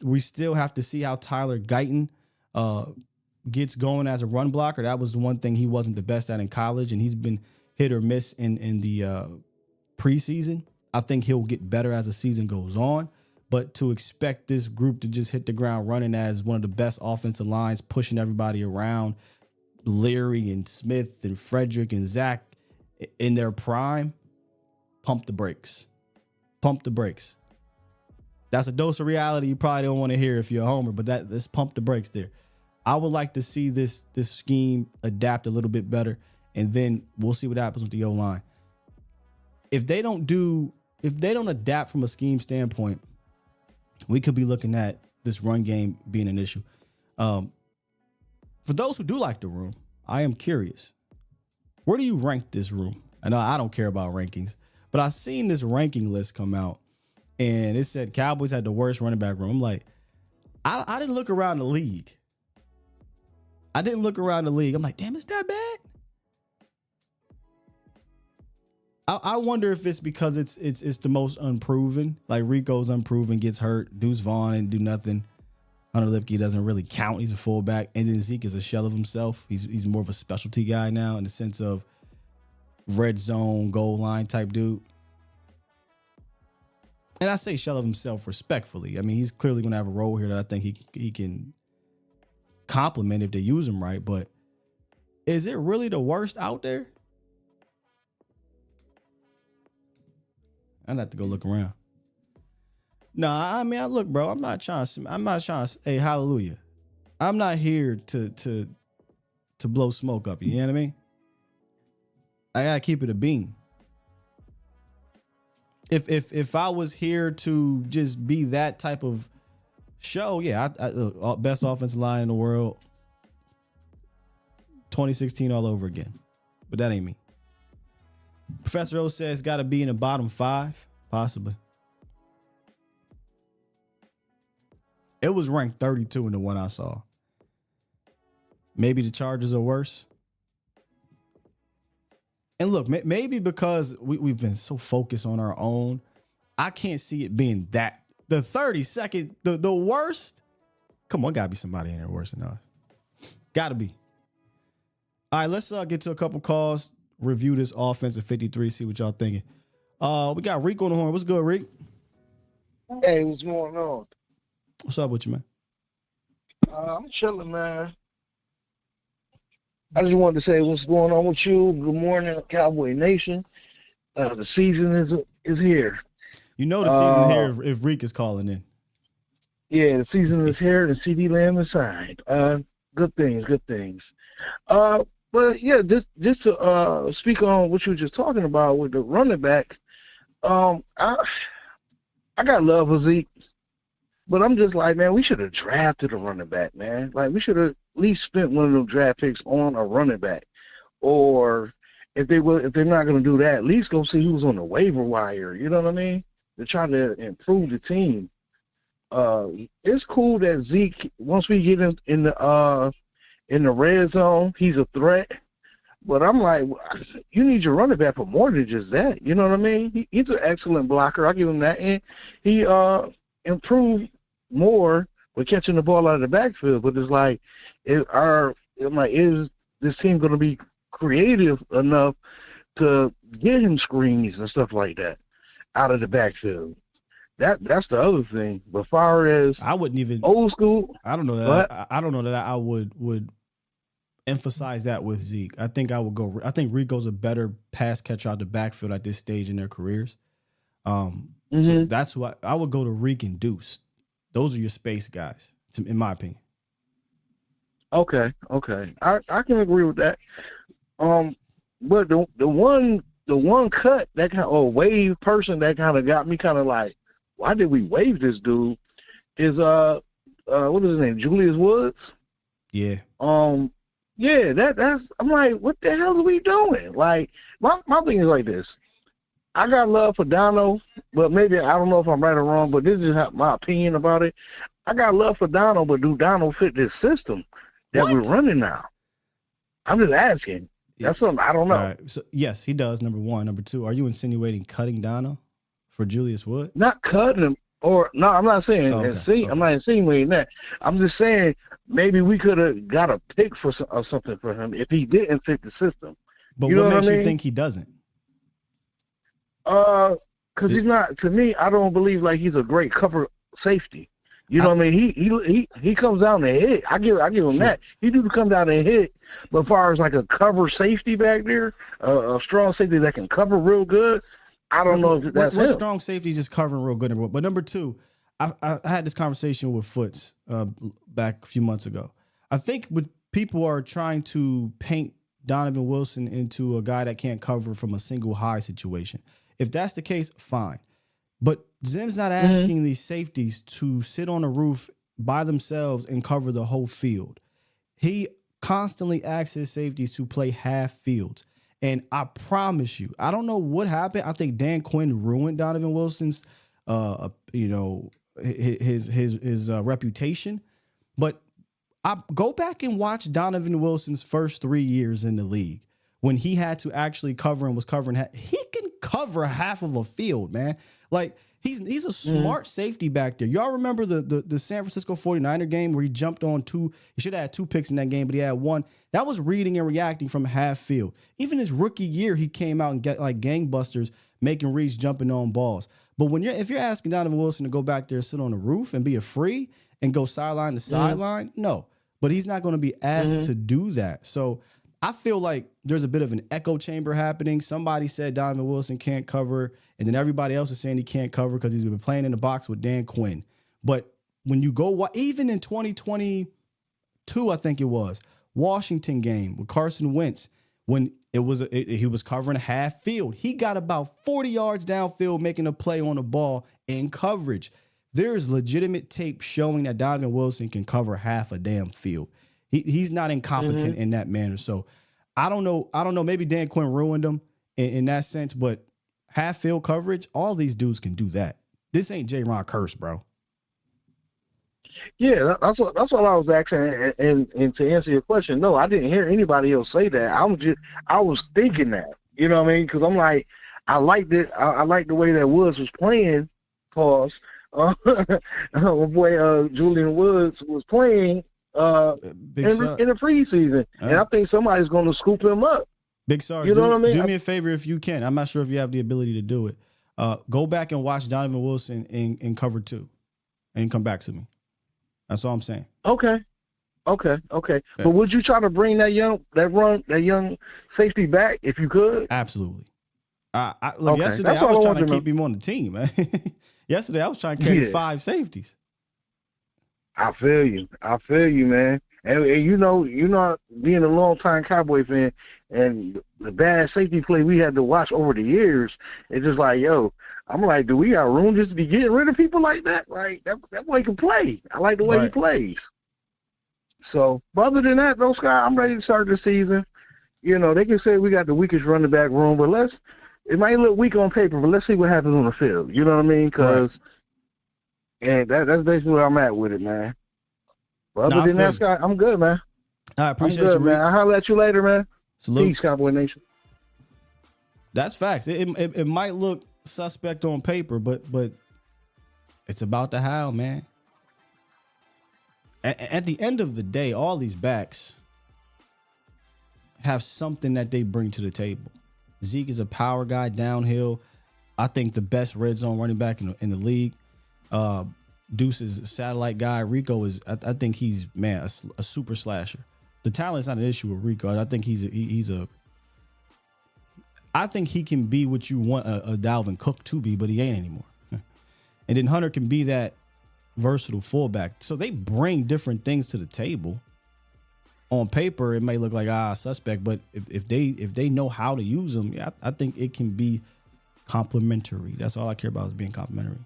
We still have to see how Tyler Guyton gets going as a run blocker. That was the one thing he wasn't the best at in college, and he's been hit or miss in the preseason. I think he'll get better as the season goes on, But to expect this group to just hit the ground running as one of the best offensive lines, pushing everybody around, Leary and Smith and Frederick and Zach in their prime, pump the brakes. Pump the brakes. That's a dose of reality you probably don't want to hear if you're a homer, but let's pump the brakes there. I would like to see this scheme adapt a little bit better, and then we'll see what happens with the O-line. If they don't adapt from a scheme standpoint, we could be looking at this run game being an issue. For those who do like the room, I am curious. Where do you rank this room? I know I don't care about rankings, but I seen this ranking list come out, and it said Cowboys had the worst running back room. I'm like, I didn't look around the league. I'm like, damn, is that bad? I wonder if it's because it's the most unproven. Like Rico's unproven, gets hurt. Deuce Vaughn didn't do nothing. Hunter Lipke doesn't really count. He's a fullback. And then Zeke is a shell of himself. He's more of a specialty guy now in the sense of red zone, goal line type dude. And I say shell of himself respectfully. I mean, he's clearly going to have a role here that I think he can complement if they use him right. But is it really the worst out there? I'd have to go look around. No, I mean, look, bro, I'm not trying to, hey, hallelujah. I'm not here to blow smoke up. You know what I mean? I gotta keep it a beam. If I was here to just be that type of show, yeah, look, best offensive line in the world, 2016 all over again. But that ain't me. Professor O says got to be in the bottom 5, possibly. It was ranked 32 in the one I saw. Maybe the Chargers are worse. And look, maybe because we've been so focused on our own, I can't see it being that. The 32nd, the worst. Come on, gotta be somebody in there worse than us. Gotta be. All right, let's get to a couple calls. Review this offense at 53. See what y'all thinking. We got Reek on the horn. What's good, Reek? Hey, what's going on? What's up with you, man? I'm chilling, man. I just wanted to say what's going on with you. Good morning, Cowboy Nation. The season is here. You know the season here if Reek is calling in. Yeah, the season is here. The CD Lamb is signed. Good things. But yeah, just to speak on what you were just talking about with the running back, I got love for Zeke, but I'm just like, man, we should have drafted a running back, man. Like we should have at least spent one of those draft picks on a running back, or if they're not going to do that, at least go see who's on the waiver wire. You know what I mean? They're trying to improve the team. It's cool that Zeke, once we get in the red zone, he's a threat. But I'm like, you need your running back for more than just that. You know what I mean? He's an excellent blocker. I'll give him that. And he improved more with catching the ball out of the backfield. But it's like, is this team going to be creative enough to get him screens and stuff like that out of the backfield? That's the other thing. But as far as I wouldn't even old school, I don't know that I don't know that I would emphasize that with Zeke. I think Rico's a better pass catcher out the backfield at this stage in their careers. So that's why I would go to Reek and Deuce. Those are your space guys, in my opinion. Okay. I can agree with that. But the one cut that kind of wave person that kind of got me kind of like, why did we waive this dude? Is what is his name? Julius Woods? Yeah. Yeah, that's I'm like, what the hell are we doing? Like my thing is like this. I got love for Dono, but maybe I don't know if I'm right or wrong, but this is my opinion about it. I got love for Dono, but do Dono fit this system that we're running now? I'm just asking. That's something I don't know. All right. So yes, he does. Number one. Number two, are you insinuating cutting Dono for Julius Wood? Not cutting him, or no, I'm not saying. Okay. I'm not insinuating that. I'm just saying maybe we could have got a pick or something for him if he didn't fit the system. But what makes you think he doesn't? Because he's not. To me, I don't believe like he's a great cover safety. You know what I mean? He comes down and hit. I give him that. He do come down and hit. But as far as like a cover safety back there, a strong safety that can cover real good, I don't know if that's what him. strong safety just covering real good. But number two, I had this conversation with Foots back a few months ago. I think what people are trying to paint Donovan Wilson into a guy that can't cover from a single high situation. If that's the case, fine. But Zim's not asking these safeties to sit on a roof by themselves and cover the whole field. He constantly asks his safeties to play half fields. And I promise you, I don't know what happened. I think Dan Quinn ruined Donovan Wilson's, his reputation. But I go back and watch Donovan Wilson's first 3 years in the league when he had to actually cover and was covering. He can cover half of a field, man. Like he's a smart safety back there. Y'all remember the San Francisco 49er game where he jumped on two? He should have had 2 picks in that game, but he had 1. That was reading and reacting from half field. Even his rookie year, he came out and get like gangbusters, making reads, jumping on balls. But if you're asking Donovan Wilson to go back there, sit on the roof, and be a free and go sideline to sideline, no. But he's not going to be asked to do that. So I feel like there's a bit of an echo chamber happening. Somebody said Donovan Wilson can't cover, and then everybody else is saying he can't cover because he's been playing in the box with Dan Quinn. But when you go, even in 2022, I think it was, Washington game with Carson Wentz, when he was covering half field, he got about 40 yards downfield making a play on the ball in coverage. There's legitimate tape showing that Donovan Wilson can cover half a damn field. He's not incompetent in that manner. So I don't know. Maybe Dan Quinn ruined him in that sense, but half field coverage, all these dudes can do that. This ain't J-Ron Curse, bro. Yeah, that's what I was asking. And to answer your question, no, I didn't hear anybody else say that. I was thinking that. You know what I mean? Because I'm like, I liked it. I liked the way that Woods was playing. Pause. My boy Julian Woods was playing in the preseason, and I think somebody's going to scoop him up. Big Sarge, you know what I mean? Do me a favor if you can. I'm not sure if you have the ability to do it. Go back and watch Donovan Wilson in cover 2, and come back to me. That's all I'm saying. Okay. Yeah. But would you try to bring that young safety back if you could? Absolutely. Look, yesterday I was trying to keep him on the team, man. Yesterday I was trying to carry 5 safeties. I feel you, man. And you know, being a long-time Cowboy fan and the bad safety play we had to watch over the years, it's just like, yo, I'm like, do we got room just to be getting rid of people like that? Like, that boy can play. I like the way he plays. So, but other than that, though, Scott, I'm ready to start the season. You know, they can say we got the weakest running back room, but it might look weak on paper, but let's see what happens on the field. You know what I mean? Because and that's basically where I'm at with it, man. But other than that, Scott, I'm good, man. I appreciate you, man. I'll holler at you later, man. Salute. Peace, Cowboy Nation. That's facts. It might look suspect on paper, but it's about the how, man. At the end of the day, all these backs have something that they bring to the table. Zeke is a power guy downhill. I think the best red zone running back in the league. Deuce is a satellite guy. Rico is, I think he's, man, a super slasher. The talent's not an issue with Rico. I think I think he can be what you want a Dalvin Cook to be, but he ain't anymore. And then Hunter can be that versatile fullback. So they bring different things to the table. On paper, it may look like suspect, but if they know how to use them, I think it can be complementary. That's all I care about is being complementary.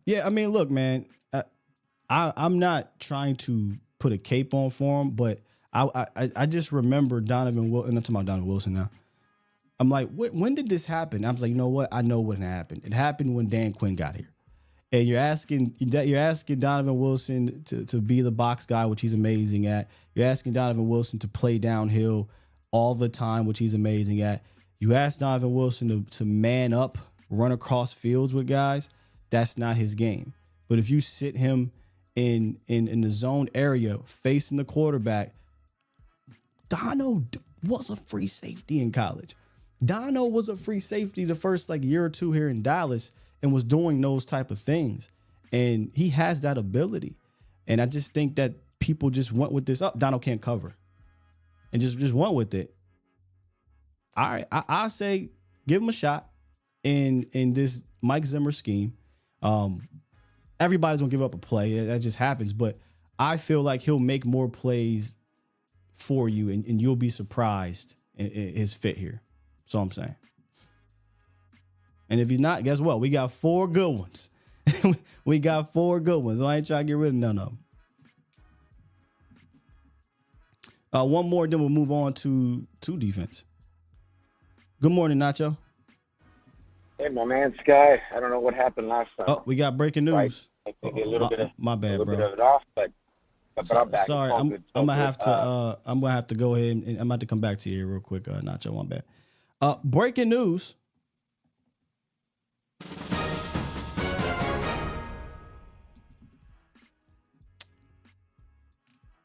Yeah, I mean, look, man, I'm not trying to put a cape on for him, but I just remember Donovan Wilson. I'm talking about Donovan Wilson now. I'm like, when did this happen? I was like, you know what? I know when it happened. It happened when Dan Quinn got here. And you're asking Donovan Wilson to be the box guy, which he's amazing at. You're asking Donovan Wilson to play downhill all the time, which he's amazing at. You ask Donovan Wilson to man up, run across fields with guys. That's not his game. But if you sit him in the zone area facing the quarterback, Dono was a free safety in college. Dono was a free safety the first like year or two here in Dallas and was doing those type of things. And he has that ability. And I just think that people just went with this. Dono can't cover. And just went with it. All right. I say give him a shot in this Mike Zimmer scheme. Everybody's gonna give up a play. That just happens. But I feel like he'll make more plays for you, and you'll be surprised in his fit here. That's all I'm saying. And if he's not, guess what? We got 4 good ones. We got 4 good ones. I ain't trying to get rid of none of them. One more, then we'll move on to defense. Good morning, Nacho. Hey, my man, Sky. I don't know what happened last time. Oh, we got breaking news. Maybe a little bit of my bad, bro. bit of it off, but I'm back. Sorry, I'm gonna have to go ahead and I'm about to come back to you real quick, Nacho. My bad. Breaking news.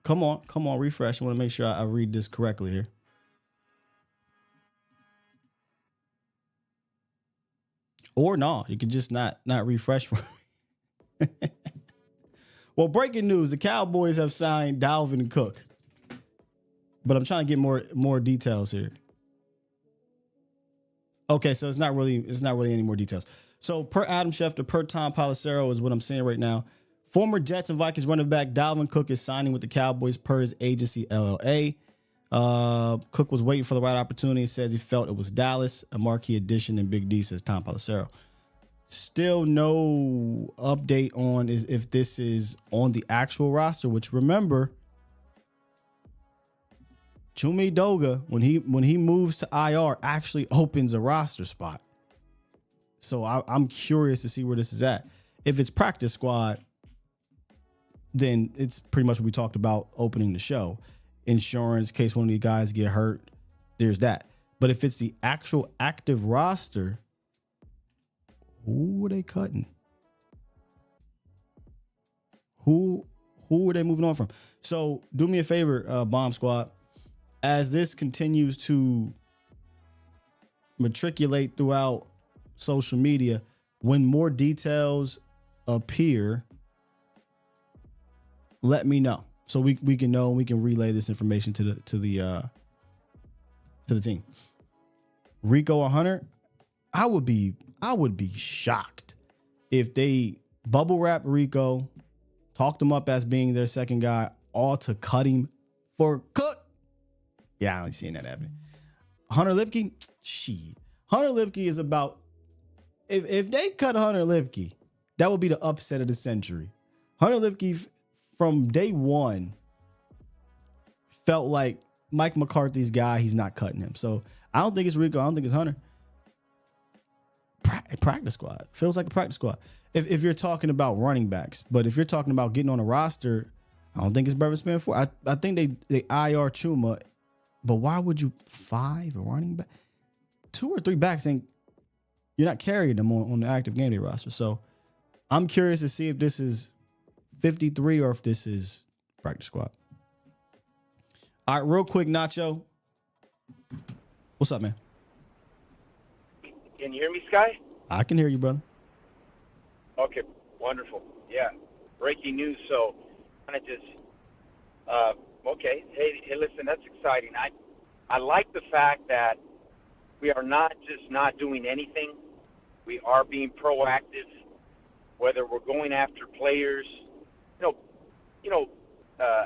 Come on, refresh. I want to make sure I read this correctly here. Or no, you can just not refresh for me. Well, breaking news: the Cowboys have signed Dalvin Cook, but I'm trying to get more details here. Okay, so it's not really any more details. So per Adam Schefter, per Tom Pelissero is what I'm saying right now. Former Jets and Vikings running back Dalvin Cook is signing with the Cowboys per his agency LLA. Cook was waiting for the right opportunity and says he felt it was Dallas, a marquee addition in Big D, says Tom Pelissero. Still no update on if this is on the actual roster, which remember, Chumi Doga, when he moves to IR, actually opens a roster spot. So I'm curious to see where this is at. If it's practice squad, then it's pretty much what we talked about opening the show. Insurance, in case one of these guys get hurt, there's that. But if it's the actual active roster, who are they cutting? Who are they moving on from? So do me a favor, Bomb Squad. As this continues to matriculate throughout social media, when more details appear, let me know so we can know and we can relay this information to the team. Rico or Hunter, I would be shocked if they bubble wrap Rico, talked him up as being their second guy, all to cut him for Cook. Yeah, I ain't seeing that happening. Hunter Lipke, Hunter Lipke is about, if they cut Hunter Lipke, that would be the upset of the century. Hunter Lipke from day one felt like Mike McCarthy's guy. He's not cutting him. So I don't think it's Rico. I don't think it's Hunter. Practice squad. Feels like a practice squad. If you're talking about running backs, but if you're talking about getting on a roster, I don't think it's Brevin Smith 4. I think they IR Chuma, but why would you 5 a running back? 2 or 3 backs ain't, you're not carrying them on the active game day roster. So I'm curious to see if this is 53 or if this is practice squad. All right, real quick, Nacho. What's up, man? Can you hear me, Sky? I can hear you, brother. Okay, wonderful. Yeah, breaking news. So, kind of just, okay. Hey, listen, that's exciting. I like the fact that we are not just not doing anything. We are being proactive, whether we're going after players,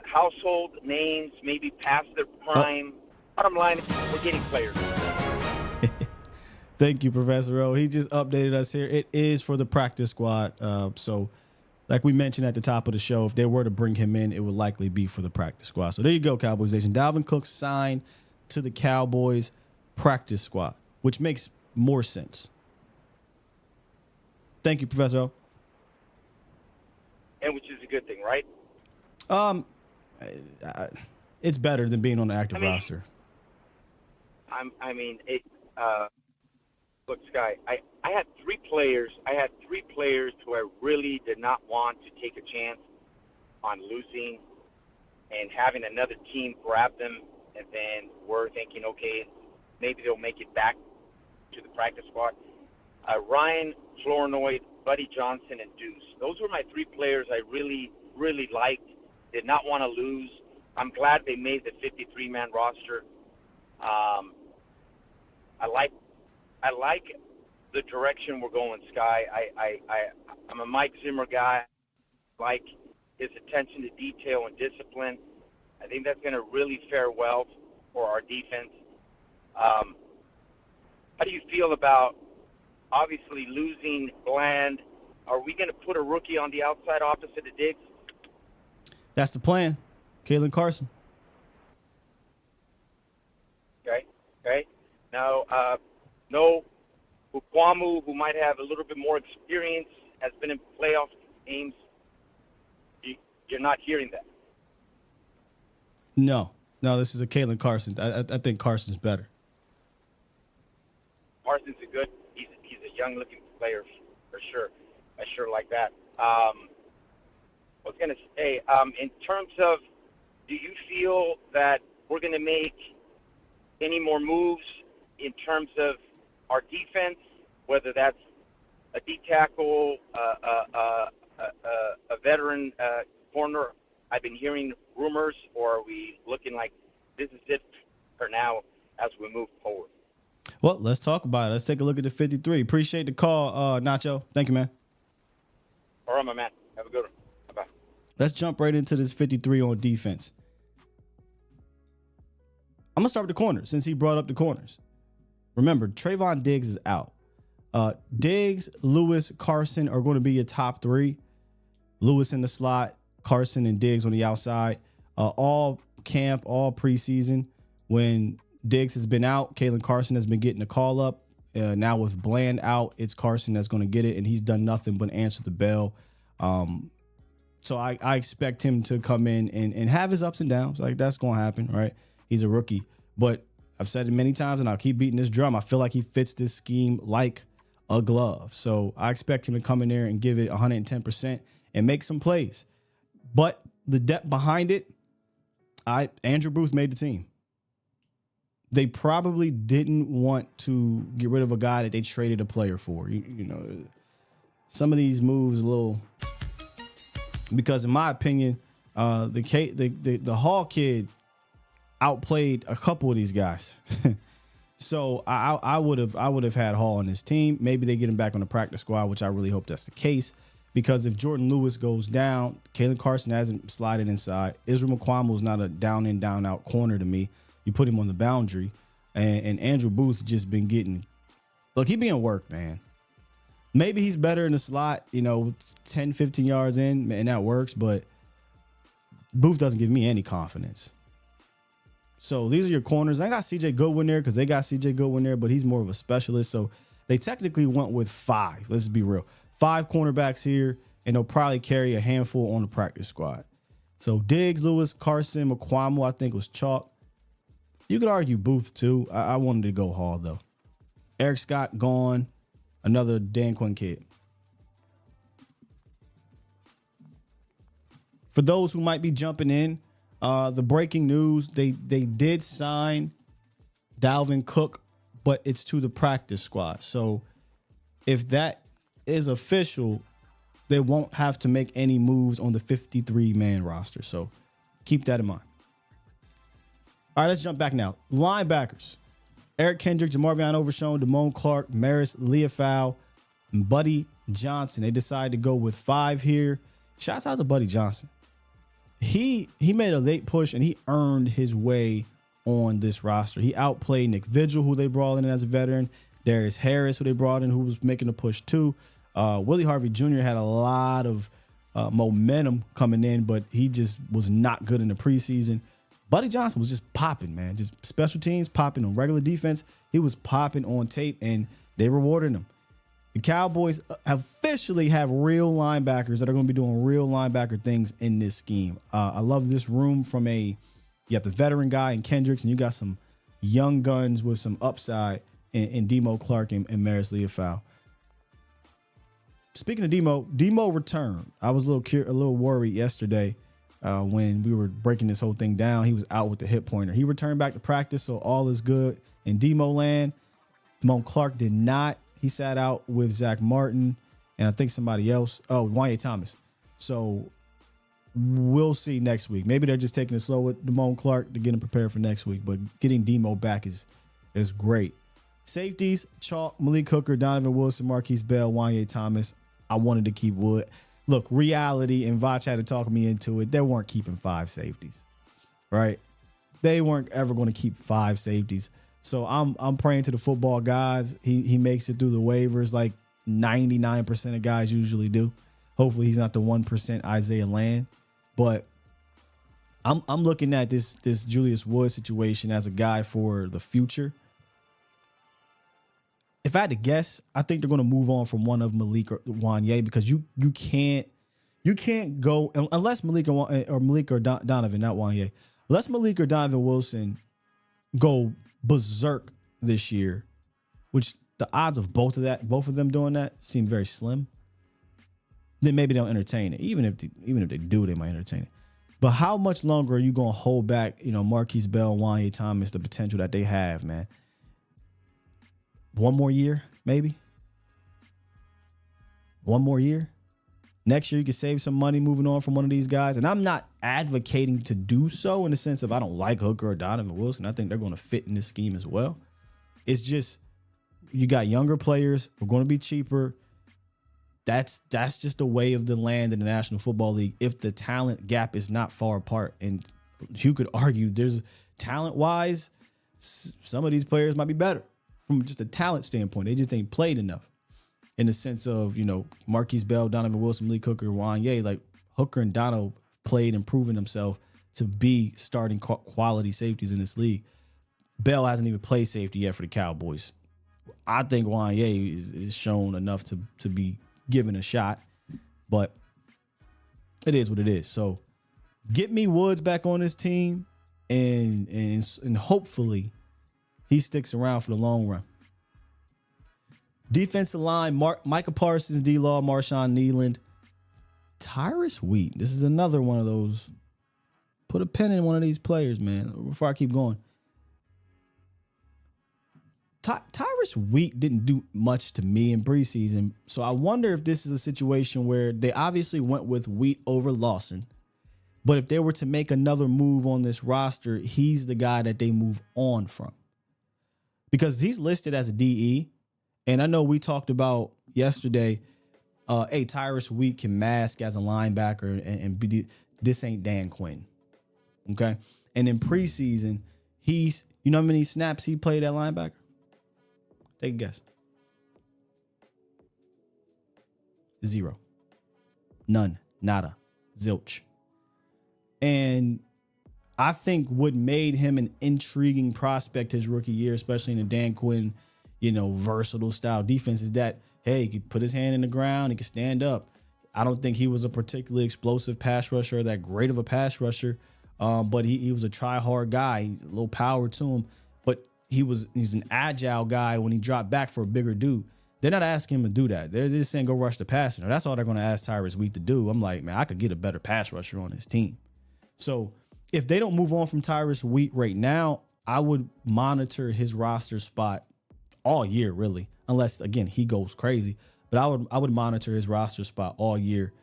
household names, maybe past their prime. Bottom line, we're getting players. Thank you, Professor O. He just updated us here. It is for the practice squad. So, like we mentioned at the top of the show, if they were to bring him in, it would likely be for the practice squad. So there you go, Cowboys Nation. Dalvin Cook signed to the Cowboys practice squad, which makes more sense. Thank you, Professor O. And which is a good thing, right? It's better than being on the active roster. Look, Sky, I had 3 players. I had 3 players who I really did not want to take a chance on losing and having another team grab them, and then we're thinking, okay, maybe they'll make it back to the practice squad. Ryan, Flournoy, Buddy Johnson, and Deuce. Those were my 3 players I really, really liked. Did not want to lose. I'm glad they made the 53-man roster. I like the direction we're going, Sky. I'm a Mike Zimmer guy. I like his attention to detail and discipline. I think that's going to really fare well for our defense. How do you feel about obviously losing Bland? Are we going to put a rookie on the outside opposite of Diggs? That's the plan. Kalen Carson. Okay. Now, no Ukwamu, who might have a little bit more experience, has been in playoff games. You're not hearing that. No, this is a Kalen Carson. I think Carson's better. Carson's he's a young-looking player for sure. I sure like that. I was going to say, in terms of, do you feel that we're going to make any more moves in terms of our defense, whether that's a D tackle, a veteran corner? I've been hearing rumors, or are we looking like this is it for now as we move forward? Well, let's talk about it. Let's take a look at the 53. Appreciate the call, Nacho. Thank you, man. All right, my man. Have a good one. Bye-bye. Let's jump right into this 53 on defense. I'm going to start with the corners since he brought up the corners. Remember, Trayvon Diggs is out. Diggs, Lewis, Carson are going to be your top 3. Lewis in the slot, Carson and Diggs on the outside. All camp, all preseason. When Diggs has been out, Kalen Carson has been getting the call up. Now with Bland out, it's Carson that's going to get it, and he's done nothing but answer the bell. So I expect him to come in and have his ups and downs. Like, that's going to happen, right? He's a rookie. But I've said it many times, and I'll keep beating this drum. I feel like he fits this scheme like a glove. So I expect him to come in there and give it 110% and make some plays. But the depth behind it, Andrew Booth made the team. They probably didn't want to get rid of a guy that they traded a player for. You know, some of these moves a little, because in my opinion, the Hall kid outplayed a couple of these guys. So I would have had Hall on this team. Maybe they get him back on the practice squad, which I really hope that's the case. Because if Jordan Lewis goes down, Kalen Carson hasn't slided inside. Israel McQuamu is not a down in, down out corner to me. You put him on the boundary, and Andrew Booth's just been getting, look, he being worked, man. Maybe he's better in the slot, 10, 15 yards in, and that works, but Booth doesn't give me any confidence. So these are your corners. I got CJ Goodwin there because they got CJ Goodwin there, but he's more of a specialist. So they technically went with 5. Let's be real. 5 cornerbacks here, and they'll probably carry a handful on the practice squad. So Diggs, Lewis, Carson, McQuamu, I think was chalk. You could argue Booth too. I wanted to go Hall though. Eric Scott gone. Another Dan Quinn kid. For those who might be jumping in, the breaking news, they did sign Dalvin Cook, but it's to the practice squad. So if that is official, they won't have to make any moves on the 53-man roster. So keep that in mind. All right, let's jump back now. Linebackers. Eric Kendrick, Jamarvion Overshown, Damone Clark, Maris Leofau, and Buddy Johnson. They decided to go with 5 here. Shouts out to Buddy Johnson. He made a late push, and he earned his way on this roster. He outplayed Nick Vigil, who they brought in as a veteran, Darius Harris, who they brought in, who was making a push too. Willie Harvey Jr. had a lot of momentum coming in, but he just was not good in the preseason. Buddy Johnson was just popping, man. Just special teams popping on regular defense. He was popping on tape, and they rewarded him. The Cowboys officially have real linebackers that are going to be doing real linebacker things in this scheme. I love this room you have the veteran guy in Kendricks, and you got some young guns with some upside in Demo Clark and Maris Leofau. Speaking of Demo returned. I was a little worried yesterday when we were breaking this whole thing down. He was out with the hip pointer. He returned back to practice, so all is good in Demo land. Damone Clark did not. He sat out with Zach Martin and I think somebody else. Oh, Wanye Thomas. So we'll see next week. Maybe they're just taking it slow with Damone Clark to get him prepared for next week. But getting Demo back is great. Safeties, Chalk, Malik Hooker, Donovan Wilson, Marquise Bell, Wanye Thomas. I wanted to keep Wood. Look, reality, and Vach had to talk me into it. They weren't keeping 5 safeties, right? They weren't ever going to keep 5 safeties. So I'm praying to the football gods. He makes it through the waivers like 99% of guys usually do. Hopefully he's not the 1% Isaiah Land. But I'm looking at this Julius Wood situation as a guy for the future. If I had to guess, I think they're going to move on from one of Malik or Wanye because you can't go unless Malik or Donovan, not Wanye. Unless Malik or Donovan Wilson go berserk this year, which the odds of both of them doing that seem very slim. Then maybe they'll entertain it. Even if they do, they might entertain it. But how much longer are you going to hold back, Marquise Bell, Wanye Thomas, the potential that they have, man? One more year, maybe. One more year. Next year, you can save some money moving on from one of these guys. And I'm not advocating to do so in the sense of I don't like Hooker or Donovan Wilson. I think they're going to fit in this scheme as well. It's just you got younger players. We're going to be cheaper. That's just the way of the land in the National Football League if the talent gap is not far apart. And you could argue there's talent-wise, some of these players might be better from just a talent standpoint. They just ain't played enough in the sense of, Marquise Bell, Donovan Wilson, Malik Hooker, Wanye. Like Hooker and Dono played and proven themselves to be starting quality safeties in this league. Bell hasn't even played safety yet for the Cowboys. I think Wanye is shown enough to be given a shot, but it is what it is. So get me Woods back on this team and hopefully he sticks around for the long run. Defensive line, Micah Parsons, D-Law, Marshawn Nealand, Tyrus Wheat. This is another one of those. Put a pin in one of these players, man, before I keep going. Tyrus Wheat didn't do much to me in preseason, so I wonder if this is a situation where they obviously went with Wheat over Lawson, but if they were to make another move on this roster, he's the guy that they move on from. Because he's listed as a DE, and I know we talked about yesterday, Tyrus Wheat can mask as a linebacker and be this ain't Dan Quinn, okay? And in preseason, you know how many snaps he played at linebacker? Take a guess. 0. None. Nada. Zilch. And I think what made him an intriguing prospect his rookie year, especially in the Dan Quinn, versatile style defense, is that, hey, he could put his hand in the ground, he could stand up. I don't think he was a particularly explosive pass rusher, that great of a pass rusher, but he was a try-hard guy. He's a little power to him, but he's an agile guy when he dropped back for a bigger dude. They're not asking him to do that. They're just saying go rush the passer. That's all they're going to ask Tyrus Wheat to do. I'm like, man, I could get a better pass rusher on this team. So if they don't move on from Tyrus Wheat right now, I would monitor his roster spot all year, really, unless, again, he goes crazy. But I would monitor his roster spot all year,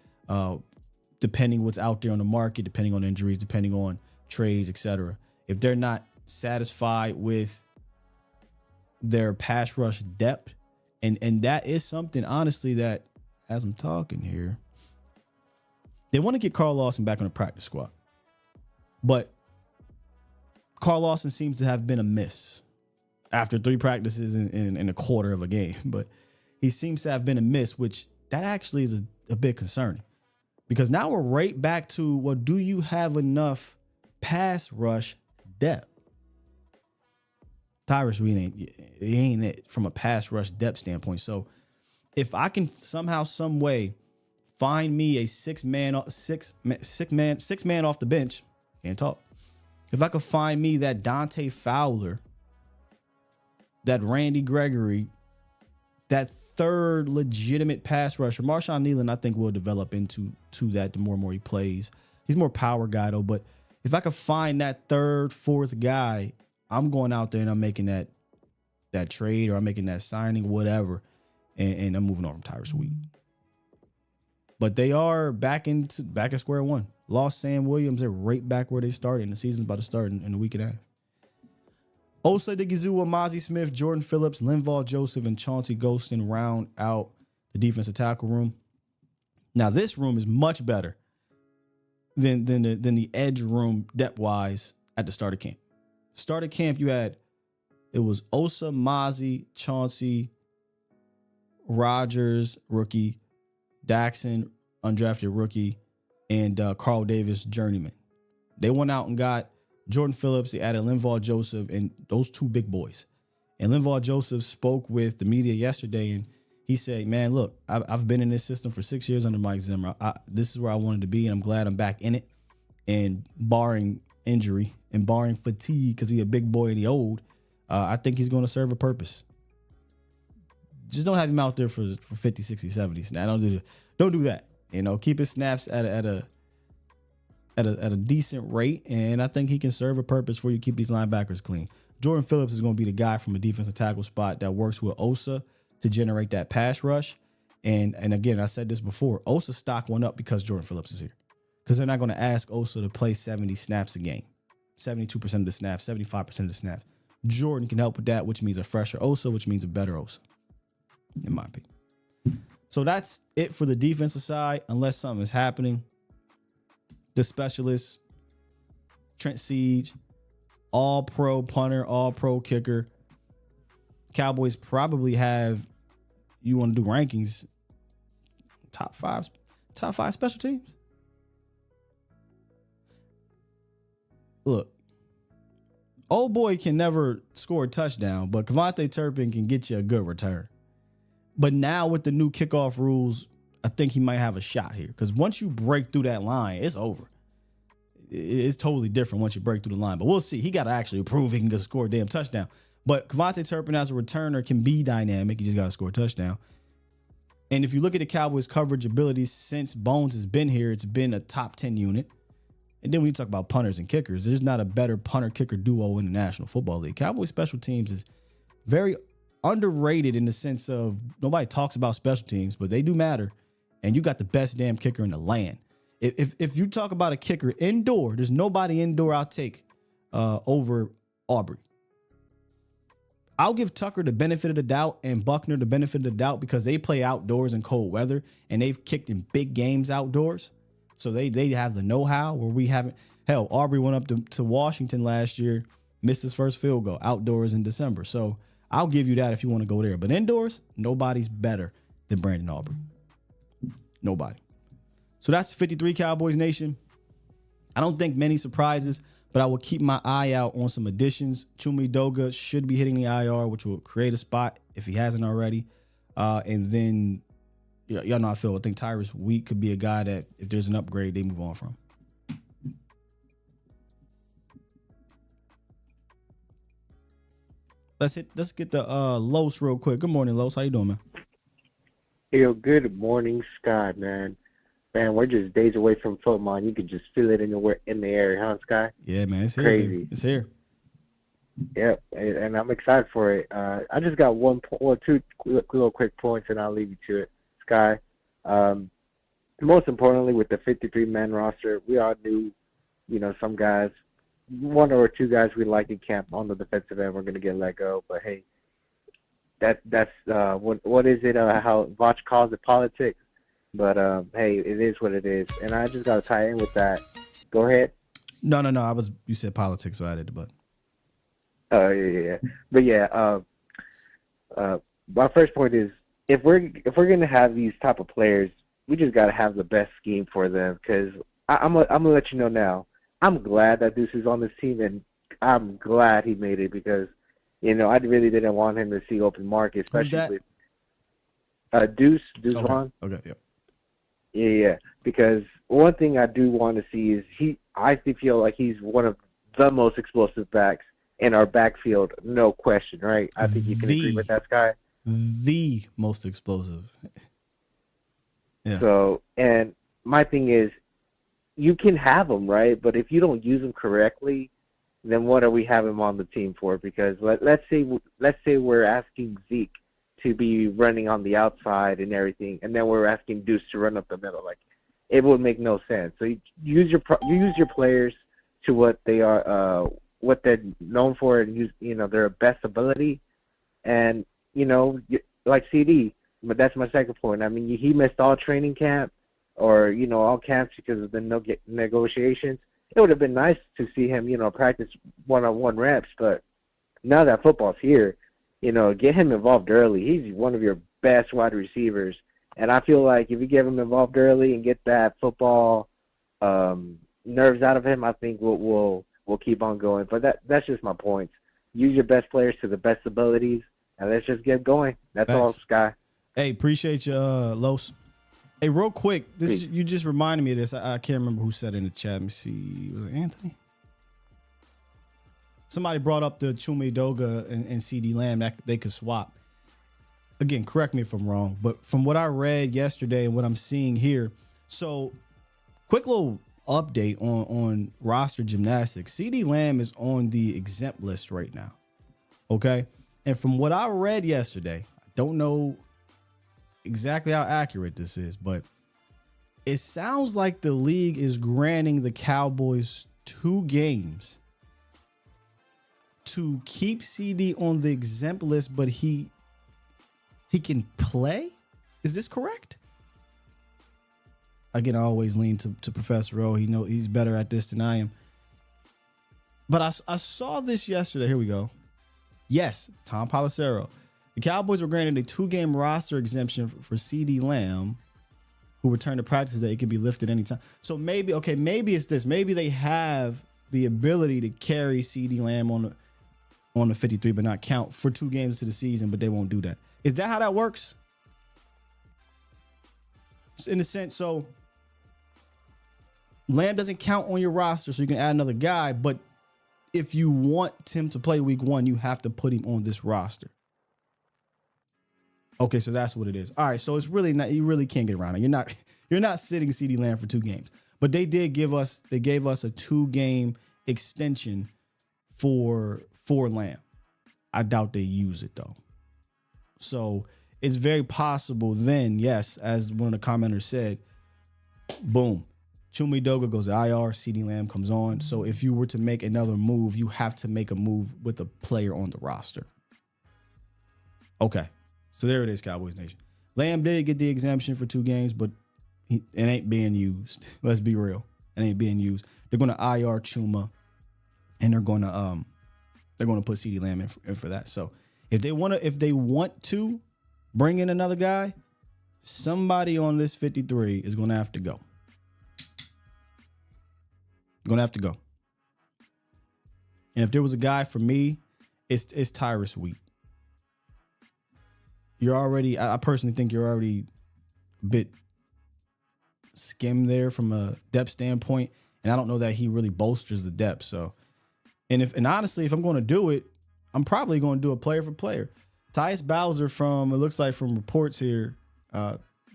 depending what's out there on the market, depending on injuries, depending on trades, etc. If they're not satisfied with their pass rush depth, and that is something, honestly, that as I'm talking here, they want to get Carl Lawson back on the practice squad. But Carl Lawson seems to have been a miss after 3 practices in a quarter of a game. But he seems to have been a miss, which that actually is a bit concerning. Because now we're right back to, well, do you have enough pass rush depth? Tyrus Wheat ain't it from a pass rush depth standpoint. So if I can somehow, some way find me a six man off the bench, can't talk. If I could find me that Dante Fowler, that Randy Gregory, that third legitimate pass rusher, Marshawn Nealand, I think will develop into that the more and more he plays. He's more power guy though, but if I could find that third, fourth guy, I'm going out there and I'm making that that trade or I'm making that signing, whatever, and I'm moving on from Tyrus Wheat. But they are back at square one. Lost Sam Williams. They're right back where they started. And the season's about to start in a week and a half. Osa Digizua, Mozzie Smith, Jordan Phillips, Linval Joseph, and Chauncey Golston round out the defensive tackle room. Now, this room is much better than the edge room depth-wise at the start of camp. Start of camp, it was Osa, Mozzie, Chauncey, Rogers, rookie, Daxon, undrafted rookie, and Carl Davis, journeyman. They went out and got Jordan Phillips. They added Linval Joseph and those two big boys. And Linval Joseph spoke with the media yesterday, and he said, man, look, I've been in this system for 6 years under Mike Zimmer. This is where I wanted to be, and I'm glad I'm back in it. And barring injury and barring fatigue, because he's a big boy and he's old, I think he's going to serve a purpose. Just don't have him out there for 50, 60, 70 snaps. Don't do that. Keep his snaps at a decent rate, and I think he can serve a purpose for you. Keep these linebackers clean. Jordan Phillips is going to be the guy from a defensive tackle spot that works with Osa to generate that pass rush. And again, I said this before, Osa's stock went up because Jordan Phillips is here. Because they're not going to ask Osa to play 70 snaps a game, 72% of the snaps, 75% of the snaps. Jordan can help with that, which means a fresher Osa, which means a better Osa, in my opinion. So that's it for the defensive side, unless something is happening. The specialists, Trent Siege, all-pro punter, all-pro kicker. Cowboys probably have, you want to do rankings, top five special teams. Look, old boy can never score a touchdown, but Kevontae Turpin can get you a good return. But now with the new kickoff rules, I think he might have a shot here. Because once you break through that line, it's over. It's totally different once you break through the line. But we'll see. He got to actually prove he can score a damn touchdown. But Kevontae Turpin as a returner can be dynamic. He just got to score a touchdown. And if you look at the Cowboys' coverage abilities since Bones has been here, it's been a top 10 unit. And then when you talk about punters and kickers, there's not a better punter-kicker duo in the National Football League. Cowboys special teams is very underrated in the sense of nobody talks about special teams, but they do matter. And you got the best damn kicker in the land. If you talk about a kicker indoor, there's nobody indoor I'll take over Aubrey. I'll give Tucker the benefit of the doubt and Buckner the benefit of the doubt because they play outdoors in cold weather and they've kicked in big games outdoors. So they have the know-how where we haven't. Hell, Aubrey went up to Washington last year, missed his first field goal outdoors in December. So I'll give you that if you want to go there. But indoors, nobody's better than Brandon Aubrey. Nobody. So that's 53 Cowboys Nation. I don't think many surprises, but I will keep my eye out on some additions. Chumi Doga should be hitting the IR, which will create a spot if he hasn't already. And then, y'all know how I feel. I think Tyrus Wheat could be a guy that if there's an upgrade, they move on from. Let's get the Los real quick. Good morning, Los. How you doing, man? Yo, good morning, Scott, man. Man, we're just days away from football, and you can just feel it in the air, huh, Sky? Yeah, man, it's here. Crazy. Baby. It's here. Yep, and I'm excited for it. I just got two little quick points, and I'll leave you to it, Sky. Most importantly, with the 53-man roster, we all knew, some guys, one or two guys we like in camp on the defensive end, we're going to get let go. But hey, that's what is it? How Vach calls it politics. But hey, it is what it is, and I just got to tie in with that. Go ahead. No. You said politics, so I added the button. Oh yeah. But yeah, my first point is if we're gonna have these type of players, we just got to have the best scheme for them. Because I'm gonna let you know now. I'm glad that Deuce is on this team, and I'm glad he made it because I really didn't want him to see open market, especially with Deuce Vaughn. Okay. Yep. Yeah. Because one thing I do want to see is I feel like he's one of the most explosive backs in our backfield, no question, right? I think you can agree with that, Sky. The most explosive. Yeah. So, and my thing is, you can have them, right? But if you don't use them correctly, then what are we having him on the team for? Because let's say we're asking Zeke to be running on the outside and everything, and then we're asking Deuce to run up the middle. Like, it would make no sense. So you use your players to what they are, what they're known for, and use their best ability. And like CD, but that's my second point. I mean, he missed all training camp, or all camps because of the negotiations. It would have been nice to see him, practice one-on-one reps. But now that football's here, get him involved early. He's one of your best wide receivers. And I feel like if you get him involved early and get that football nerves out of him, I think we'll keep on going. But that's just my points. Use your best players to the best abilities, and let's just get going. That's Thanks. all, Sky. Hey, appreciate you, Los. Hey, real quick, you just reminded me of this. I can't remember who said it in the chat. Let me see. Was it Anthony? Somebody brought up the Chuma Edoga and CD Lamb that they could swap. Again, correct me if I'm wrong, but from what I read yesterday and what I'm seeing here, so quick little update on roster gymnastics. CD Lamb is on the exempt list right now. Okay. And from what I read yesterday, I don't know exactly how accurate this is, but it sounds like the league is granting the Cowboys 2 games to keep CD on the exempt list, but he can play. Is this correct? Again, I always lean to Professor O. He's better at this than I am. But I saw this yesterday. Here we go. Yes, Tom Pelissero. The Cowboys were granted a 2-game roster exemption for CD Lamb, who returned to practice today. It can be lifted anytime. So maybe it's this. Maybe they have the ability to carry CD Lamb on the 53, but not count for 2 games to the season, but they won't do that. Is that how that works? In a sense, so Lamb doesn't count on your roster, so you can add another guy, but if you want him to play week 1, you have to put him on this roster. Okay, so that's what it is. All right, so it's really not, you really can't get around it. You're not sitting CD Lamb for 2 games. But they gave us a 2-game extension for Lamb. I doubt they use it though. So it's very possible then, yes, as one of the commenters said, boom, Chuma Edoga goes to IR, CD Lamb comes on. So if you were to make another move, you have to make a move with a player on the roster. Okay. So there it is, Cowboys Nation. Lamb did get the exemption for 2 games, but it ain't being used. Let's be real. It ain't being used. They're going to IR Chuma, and they're going to put CD Lamb in for that. So if they want to bring in another guy, somebody on this 53 is going to have to go. Going to have to go. And if there was a guy for me, it's Tyrus Wheat. I personally think you're already a bit skimmed there from a depth standpoint. And I don't know that he really bolsters the depth. So, and honestly, if I'm going to do it, I'm probably going to do a player for player. Tyus Bowser it looks like from reports here,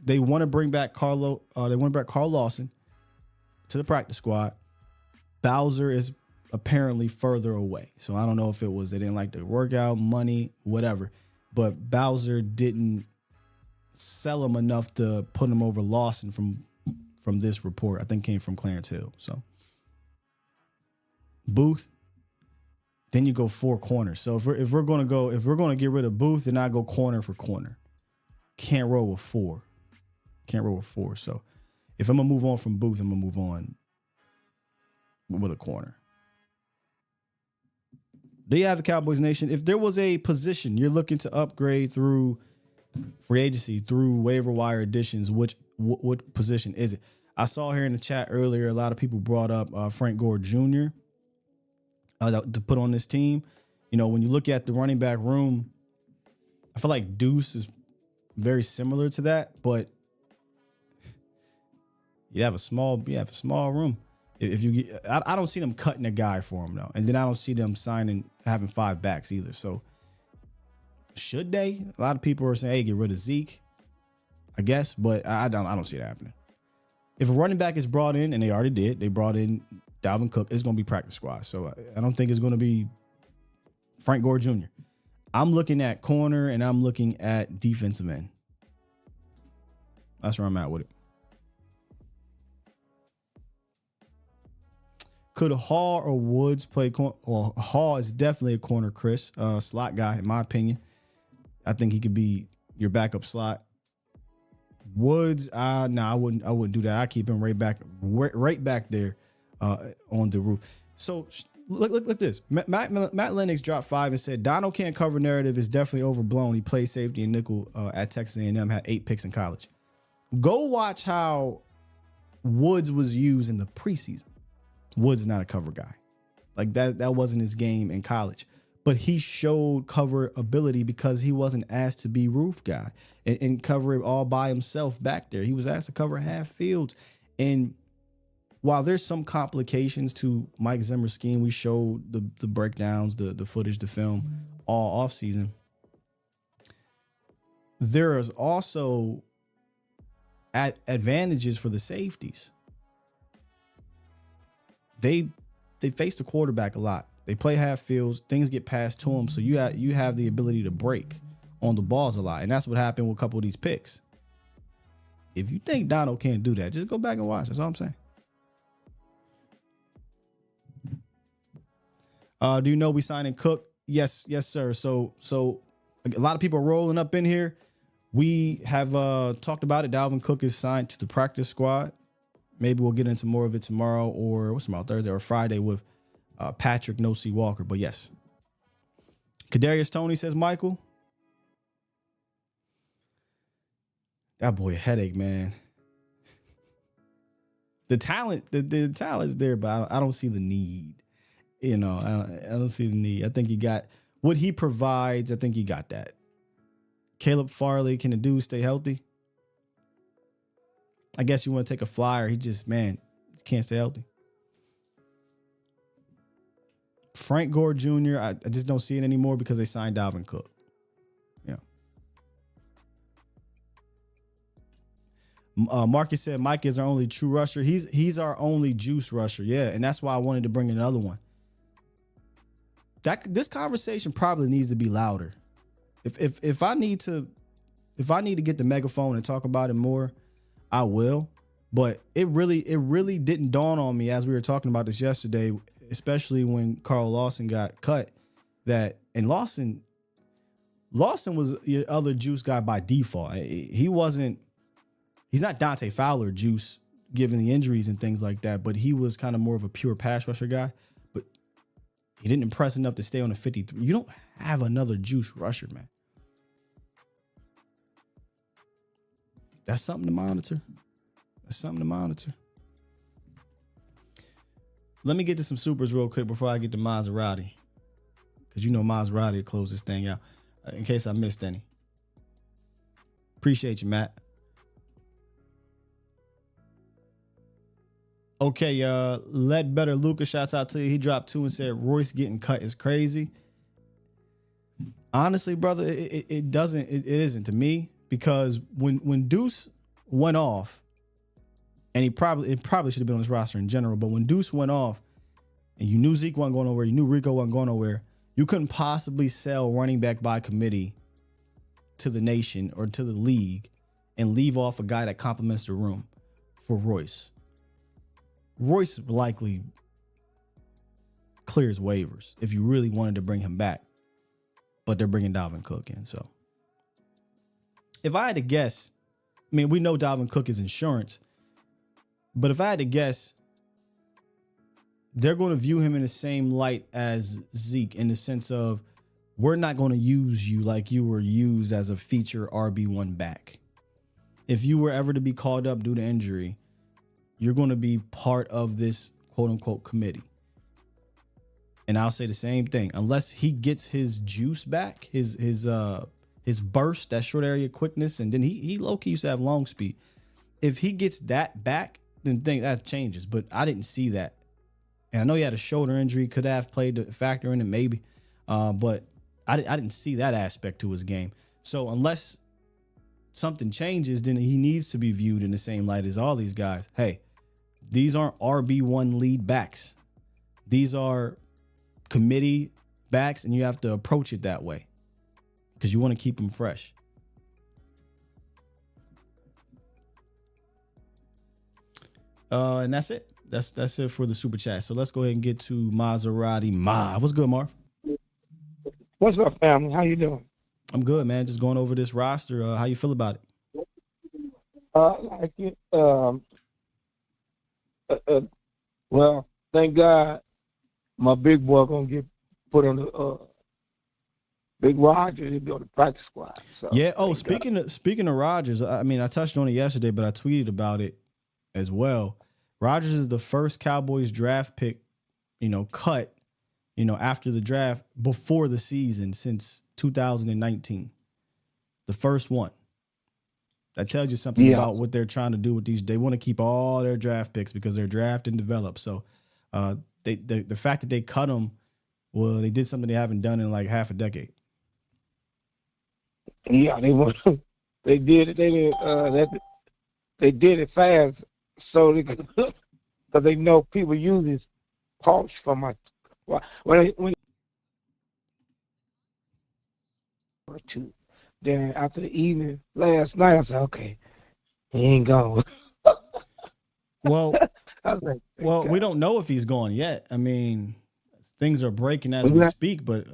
they want to bring back Carl Lawson to the practice squad. Bowser is apparently further away. So I don't know if it was they didn't like the workout, money, whatever. But Bowser didn't sell him enough to put him over Lawson from this report. I think came from Clarence Hill. So Booth, then you go 4 corners. So if we're gonna get rid of Booth, then I go corner for corner. Can't roll with 4. So if I'm gonna move on from Booth, I'm gonna move on with a corner. There you have it, Cowboys Nation. If there was a position you're looking to upgrade through free agency, through waiver wire additions, what position is it? I saw here in the chat earlier, a lot of people brought up Frank Gore Jr. To put on this team. When you look at the running back room, I feel like Deuce is very similar to that, but you have a small room. If you get, I don't see them cutting a guy for him though, and then I don't see them having 5 backs either. So should they? A lot of people are saying, "Hey, get rid of Zeke," I guess, but I don't see it happening. If a running back is brought in, and they already did, they brought in Dalvin Cook is going to be practice squad. So I don't think it's going to be Frank Gore Jr. I'm looking at corner and I'm looking at defensive end. That's where I'm at with it. Could Hall or Woods play corner? Well, Hall is definitely a corner, Chris. Slot guy, in my opinion. I think he could be your backup slot. Woods, I wouldn't do that. I keep him right back there on the roof. So look at this. Matt Lennox dropped 5 and said Donald can't cover narrative is definitely overblown. He played safety and nickel at Texas A&M, had 8 picks in college. Go watch how Woods was used in the preseason. Woods is not a cover guy. Like that wasn't his game in college. But he showed cover ability because he wasn't asked to be roof guy and cover it all by himself back there. He was asked to cover half fields. And while there's some complications to Mike Zimmer's scheme, we showed the breakdowns, the footage, the film all offseason. There is also advantages for the safeties. They face the quarterback a lot. They play half fields. Things get passed to them, so you have the ability to break on the balls a lot, and that's what happened with a couple of these picks. If you think Donald can't do that, just go back and watch. That's all I'm saying. Do you know we signing Cook? Yes, sir. So a lot of people are rolling up in here. We have talked about it. Dalvin Cook is signed to the practice squad. Maybe we'll get into more of it tomorrow or what's tomorrow, Thursday or Friday with Patrick No-C Walker. But yes. Kadarius Toney says, Michael. That boy a headache, man. The talent's there, but I don't see the need. I don't see the need. I think he got what he provides. I think he got that. Caleb Farley, can the dude stay healthy? I guess you want to take a flyer. He just, can't stay healthy. Frank Gore Jr., I just don't see it anymore because they signed Dalvin Cook. Yeah. Marcus said Mike is our only true rusher. He's our only juice rusher. Yeah, and that's why I wanted to bring in another one. This conversation probably needs to be louder. If I need to get the megaphone and talk about it more, I will. But it really didn't dawn on me as we were talking about this yesterday, especially when Carl Lawson got cut, and Lawson was your other juice guy by default. He's not Dante Fowler juice given the injuries and things like that, but he was kind of more of a pure pass rusher guy. But he didn't impress enough to stay on the 53. You don't have another juice rusher, man. That's something to monitor. Let me get to some supers real quick before I get to Maserati. Because Maserati will close this thing out. In case I missed any. Appreciate you, Matt. Okay, Ledbetter Lucas, shouts out to you. He dropped 2 and said Royce getting cut is crazy. Honestly, brother, it isn't to me, because when Deuce went off, and it probably should have been on his roster in general, but when Deuce went off and you knew Zeke wasn't going nowhere, you knew Rico wasn't going nowhere, you couldn't possibly sell running back by committee to the nation or to the league and leave off a guy that complements the room for Royce. Royce likely clears waivers if you really wanted to bring him back, but they're bringing Dalvin Cook in. So if I had to guess, we know Dalvin Cook is insurance, but if I had to guess, they're going to view him in the same light as Zeke, in the sense of, we're not going to use you like you were used as a feature RB1 back. If you were ever to be called up due to injury, you're going to be part of this quote unquote committee. And I'll say the same thing, unless he gets his juice back, his burst, that short area quickness, and then he low-key used to have long speed. If he gets that back, then that changes. But I didn't see that. And I know he had a shoulder injury, could have played a factor in it maybe. But I didn't see that aspect to his game. So unless something changes, then he needs to be viewed in the same light as all these guys. Hey, These aren't RB1 lead backs. These are committee backs, and you have to approach it that way because you want to keep them fresh. And that's it. That's it for the super chat. So let's go ahead and get to Maserati Marv. What's good, Marv? What's up, family? How you doing? I'm good, man. Just going over this roster. How you feel about it? Like it. Well, thank God, my big boy gonna get put on the Big Roger. He'll be on the practice squad. So, yeah. Oh, speaking of Rodgers, I mean, I touched on it yesterday, but I tweeted about it as well. Rodgers is the first Cowboys draft pick, cut, after the draft before the season since 2019. The first one. That tells you something about what they're trying to do with these. They want to keep all their draft picks because they're draft and develop. So the fact that they cut them, well, they did something they haven't done in like half a decade. Yeah, they did it. They did it fast, so because they know people use his pulse for my when or two. Then after the evening last night, I said, okay, he ain't gone. Well, I was like, we don't know if he's gone yet. I mean, things are breaking as we speak, but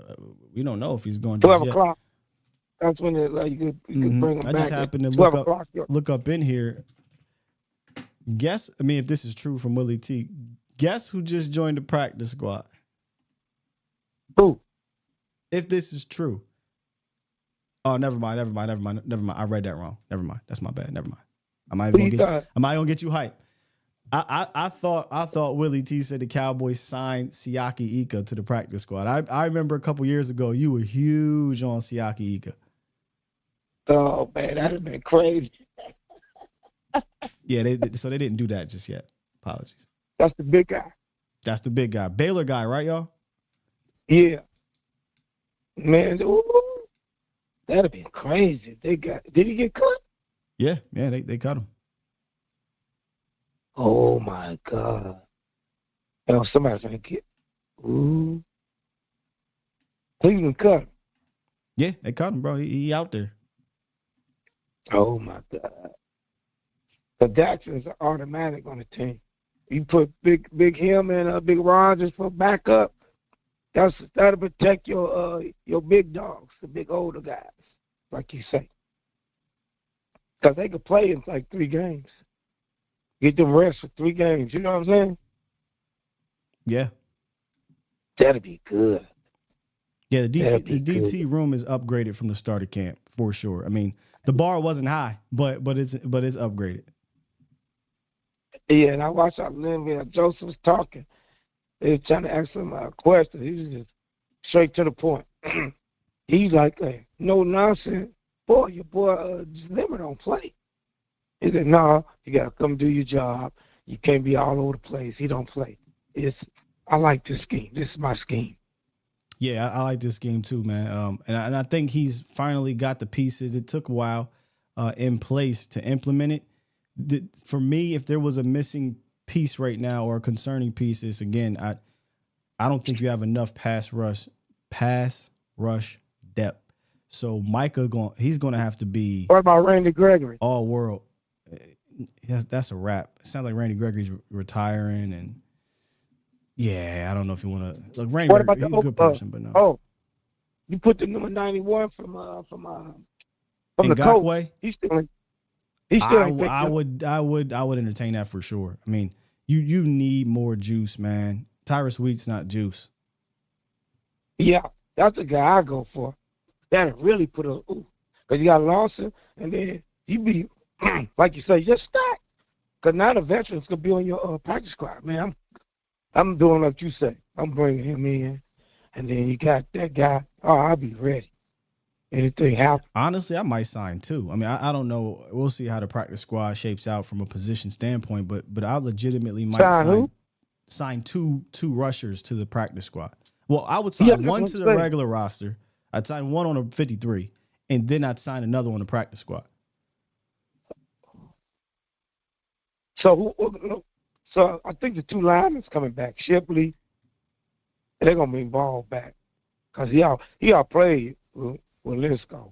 we don't know if he's going. 12 o'clock. That's when you could bring him back. I just happened to look up in here. Guess, if this is true from Willie T, guess who just joined the practice squad? Who? If this is true. Oh, never mind. I read that wrong. Never mind. That's my bad. Never mind. Am I gonna get you hyped? I thought Willie T said the Cowboys signed Siaki Ika to the practice squad. I remember a couple years ago you were huge on Siaki Ika. Oh man, that'd have been crazy. Yeah, they didn't do that just yet. Apologies. That's the big guy. That's the big guy. Baylor guy, right, y'all? Yeah. Man, that'd have been crazy. Did he get cut? Yeah, they cut him. Oh my God. Oh, somebody's gonna get Cleveland cut him. Yeah, they cut him, bro. He out there. Oh my God. The Jackson's automatic on the team. You put big him and big Rodgers for backup. That'll protect your big dogs, the big older guys, like you say. Because they could play in like 3 games. Get them rest for 3 games. You know what I'm saying? Yeah. That'd be good. Yeah, the DT room is upgraded from the start of camp for sure. I mean, the bar wasn't high, but it's upgraded. Yeah, and I watched Olivia Joseph was talking. They were trying to ask him a question. He was just straight to the point. He's like, hey, no nonsense. Boy, your boy Zimmer don't play. He said, no, you got to come do your job. You can't be all over the place. He don't play. I like this scheme. This is my scheme. Yeah, I like this game too, man. And I think he's finally got the pieces. It took a while in place to implement it. For me, if there was a missing piece right now or a concerning piece, is again, I don't think you have enough pass rush depth. So Micah he's going to have to be. What about Randy Gregory? All world. That's a wrap. It sounds like Randy Gregory's retiring, and yeah, I don't know if you want to look. Randy Gregory, he's a good person, but no. Oh, you put the number 91 from the Ngakoue? coach. He's still. I would entertain that for sure. I mean, you need more juice, man. Tyrus Wheat's not juice. Yeah, that's the guy I go for. That'll really put because you got Lawson, and then you be like you say, just stack. Because now the veterans could be on your practice squad, man. I'm doing like you say. I'm bringing him in, and then you got that guy. Oh, I'll be ready. Anything happens. Honestly, I might sign 2. I mean, I don't know. We'll see how the practice squad shapes out from a position standpoint, but I legitimately might sign two rushers to the practice squad. Well, I would sign one to the regular roster. I'd sign one on a 53, and then I'd sign another on the practice squad. So So I think the two linemen coming back, Shipley, and they're gonna bring Ball back because he all played with Lisco.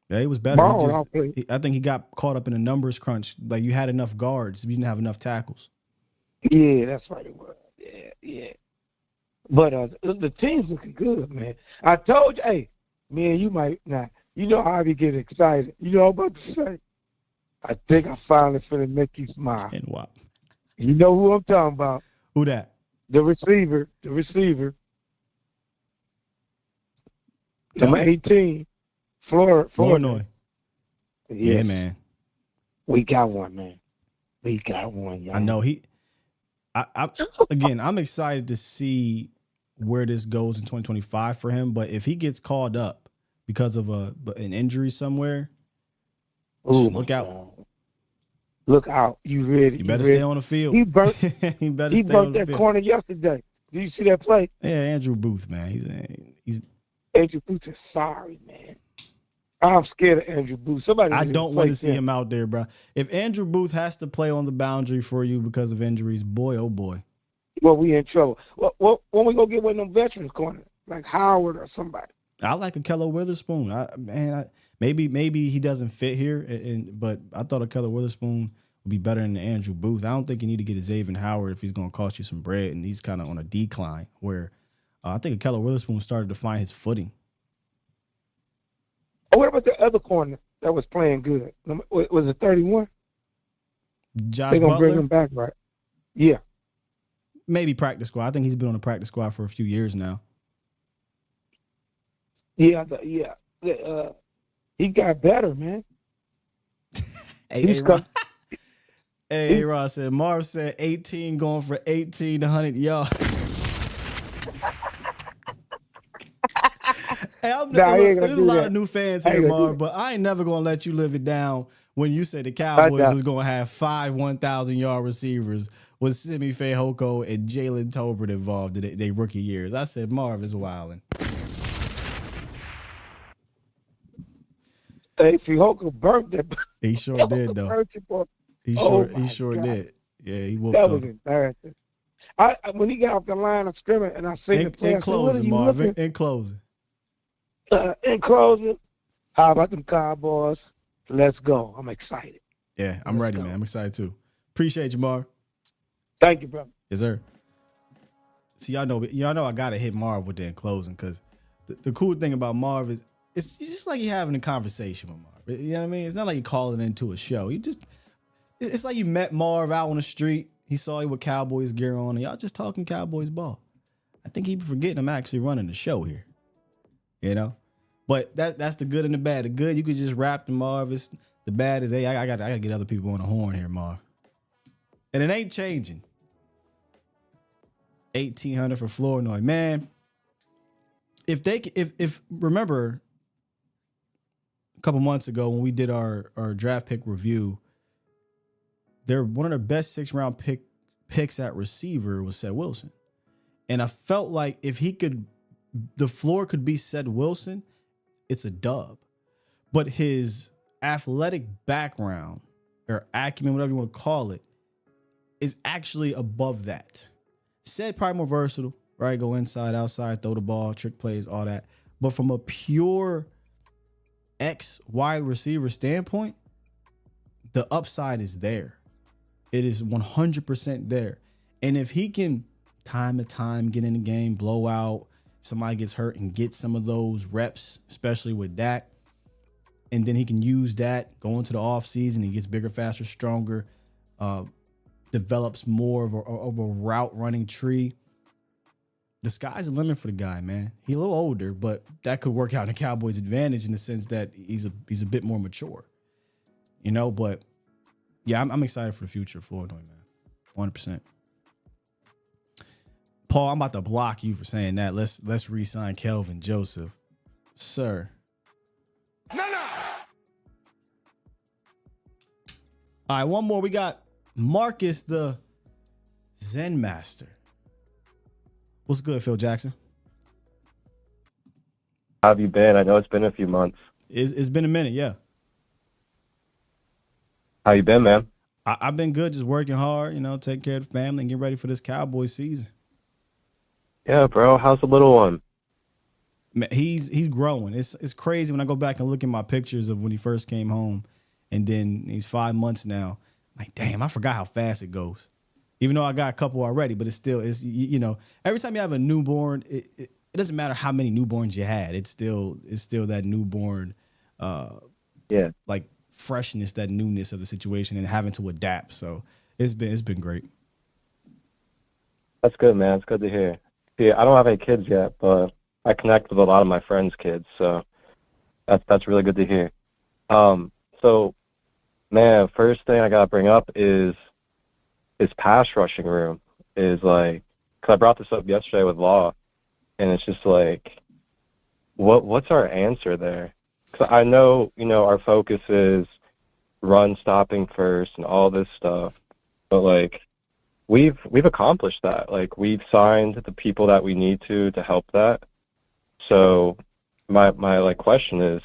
Yeah, he was better. Ball I think he got caught up in a numbers crunch. Like you had enough guards, you didn't have enough tackles. Yeah, that's right it was. Yeah. But the team's looking good, man. I told you, hey, man, you might not. You know how I be getting excited. You know what I'm about to say? I think I finally finna make you smile. And what? You know who I'm talking about? Who that? The receiver. Number 18, Flournoy. Yes. Yeah, man. We got one, man. We got one, y'all. I know I'm excited to see where this goes in 2025 for him. But if he gets called up because of an injury somewhere, look out. God. Look out. You ready? You better stay on the field. He burnt he burnt that corner yesterday. Did you see that play? Yeah, Andrew Booth, man. He's Andrew Booth is sorry, man. I'm scared of Andrew Booth. I don't want to see him out there, bro. If Andrew Booth has to play on the boundary for you because of injuries, boy, oh boy. Well, we in trouble. Well, when we go get one of them veterans corners, like Howard or somebody. I like Akello Witherspoon. Maybe he doesn't fit here, but I thought Akello Witherspoon would be better than Andrew Booth. I don't think you need to get a Xavier Howard if he's going to cost you some bread, and he's kind of on a decline. Where I think Akello Witherspoon started to find his footing. Oh, what about the other corner that was playing good? Was it 31? Josh They're going to Butler? bring him back, right? Yeah. Maybe practice squad. I think he's been on the practice squad for a few years now. Yeah. He got better, man. Hey, Ross said, Marv said 18 going for 1,800 yards. Hey, there's a lot of new fans here, Marv, but I ain't never going to let you live it down when you said the Cowboys was going to have 5 1,000-yard receivers with Simi Fehoko and Jalen Tolbert involved in their rookie years. I said, Marv is wilding. Hey, Fehoko burnt that. He sure did, though. He sure did. Yeah, he woke that up. Was embarrassing. When he got off the line of scrimmage and I seen the play, in closing, Marv. In closing. In closing, how about them Cowboys? Let's go. I'm excited. Yeah, I'm ready, man. I'm excited too. Appreciate you, Marv. Thank you, brother. Yes, sir. See, y'all know I gotta hit Marv with that in closing because the cool thing about Marv is it's just like you having a conversation with Marv. You know what I mean? It's not like you calling into a show. It's like you met Marv out on the street. He saw you with Cowboys gear on, and y'all just talking Cowboys ball. I think he be forgetting I'm actually running the show here. You know? But that's the good and the bad. The good, you could just rap to Marv. The bad is, hey, I gotta get other people on the horn here, Marv. And it ain't changing. 1,800 for Flournoy. Man, if remember a couple months ago when we did our draft pick review, they're one of their best 6th-round picks at receiver was Seth Wilson. And I felt like if the floor could be Seth Wilson, it's a dub. But his athletic background or acumen, whatever you want to call it, is actually above that. Seth probably more versatile, right? Go inside, outside, throw the ball, trick plays, all that. But from a pure X wide receiver standpoint, the upside is there. It is 100% there. And if he can time to time get in the game, blow out, somebody gets hurt and get some of those reps, especially with Dak, and then he can use that, go into the offseason, he gets bigger, faster, stronger, develops more of a route running tree. The sky's the limit for the guy, man. He's a little older, but that could work out in the Cowboys' advantage in the sense that he's a bit more mature. You know, but yeah, I'm excited for the future of Flournoy, man. 100%. Paul, I'm about to block you for saying that. Let's re-sign Kelvin Joseph. Sir. No. All right, one more. We got Marcus the Zen Master. What's good, Phil Jackson? How have you been? I know it's been a few months. It's been a minute, yeah. How you been, man? I've been good, just working hard, taking care of the family and getting ready for this Cowboys season. Yeah, bro. How's the little one? Man, he's growing. It's crazy when I go back and look at my pictures of when he first came home, and then he's 5 months now. Like, damn, I forgot how fast it goes. Even though I got a couple already, but it's every time you have a newborn, it doesn't matter how many newborns you had. It's still that newborn, like freshness, that newness of the situation, and having to adapt. So it's been great. That's good, man. It's good to hear. See, I don't have any kids yet, but I connect with a lot of my friends' kids, so that's really good to hear. So, man, first thing I gotta bring up is pass rushing room. Is like, cause I brought this up yesterday with Law, and it's just like, what's our answer there? Cause I know our focus is run stopping first and all this stuff, but like we've accomplished that. Like we've signed the people that we need to help that. So my like question is,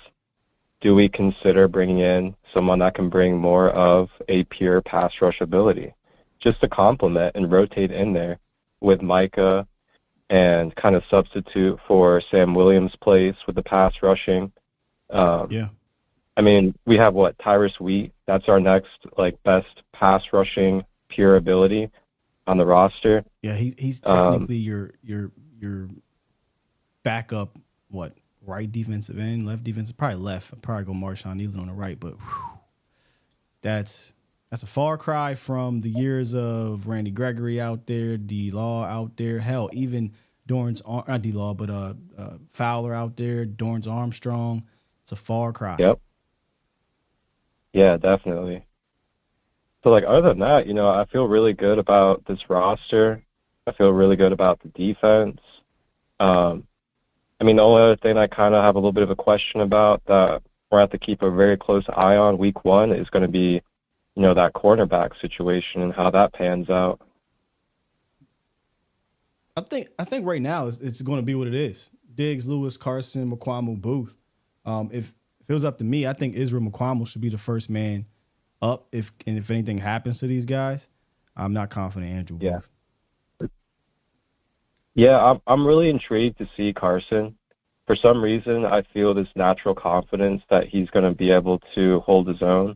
do we consider bringing in someone that can bring more of a pure pass rush ability, just to complement and rotate in there with Micah and kind of substitute for Sam Williams' place with the pass rushing? Yeah. I mean, we have Tyrus Wheat. That's our next best pass rushing pure ability on the roster. Yeah, he's technically your backup, right defensive end, left defensive, probably left. I'd probably go Marshawn Nealon on the right, but that's a far cry from the years of Randy Gregory out there, D-Law out there. Hell, even not D-Law, but Fowler out there, Dorrance Armstrong. It's a far cry. Yep. Yeah, definitely. So, other than that, I feel really good about this roster. I feel really good about the defense. I mean, the only other thing I kind of have a little bit of a question about that we're going to have to keep a very close eye on week 1 is going to be, that cornerback situation and how that pans out. I think right now it's going to be what it is. Diggs, Lewis, Carson, McQuamu, Booth. If it was up to me, I think Israel McQuamu should be the first man up if anything happens to these guys. I'm not confident Andrew Booth. Yeah, I'm really intrigued to see Carson. For some reason, I feel this natural confidence that he's going to be able to hold his own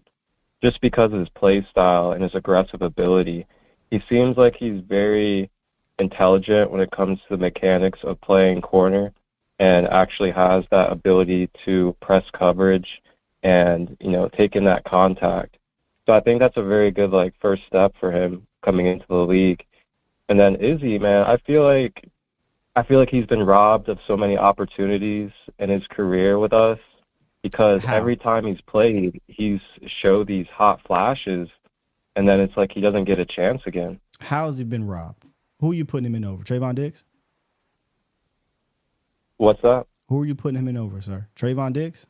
just because of his play style and his aggressive ability. He seems like he's very intelligent when it comes to the mechanics of playing corner and actually has that ability to press coverage and, take in that contact. So I think that's a very good, first step for him coming into the league. And then Izzy, man, I feel like he's been robbed of so many opportunities in his career with us because every time he's played, he's showed these hot flashes, and then it's like he doesn't get a chance again. How has he been robbed? Who are you putting him in over? Trayvon Diggs? What's that? Who are you putting him in over, sir? Trayvon Diggs?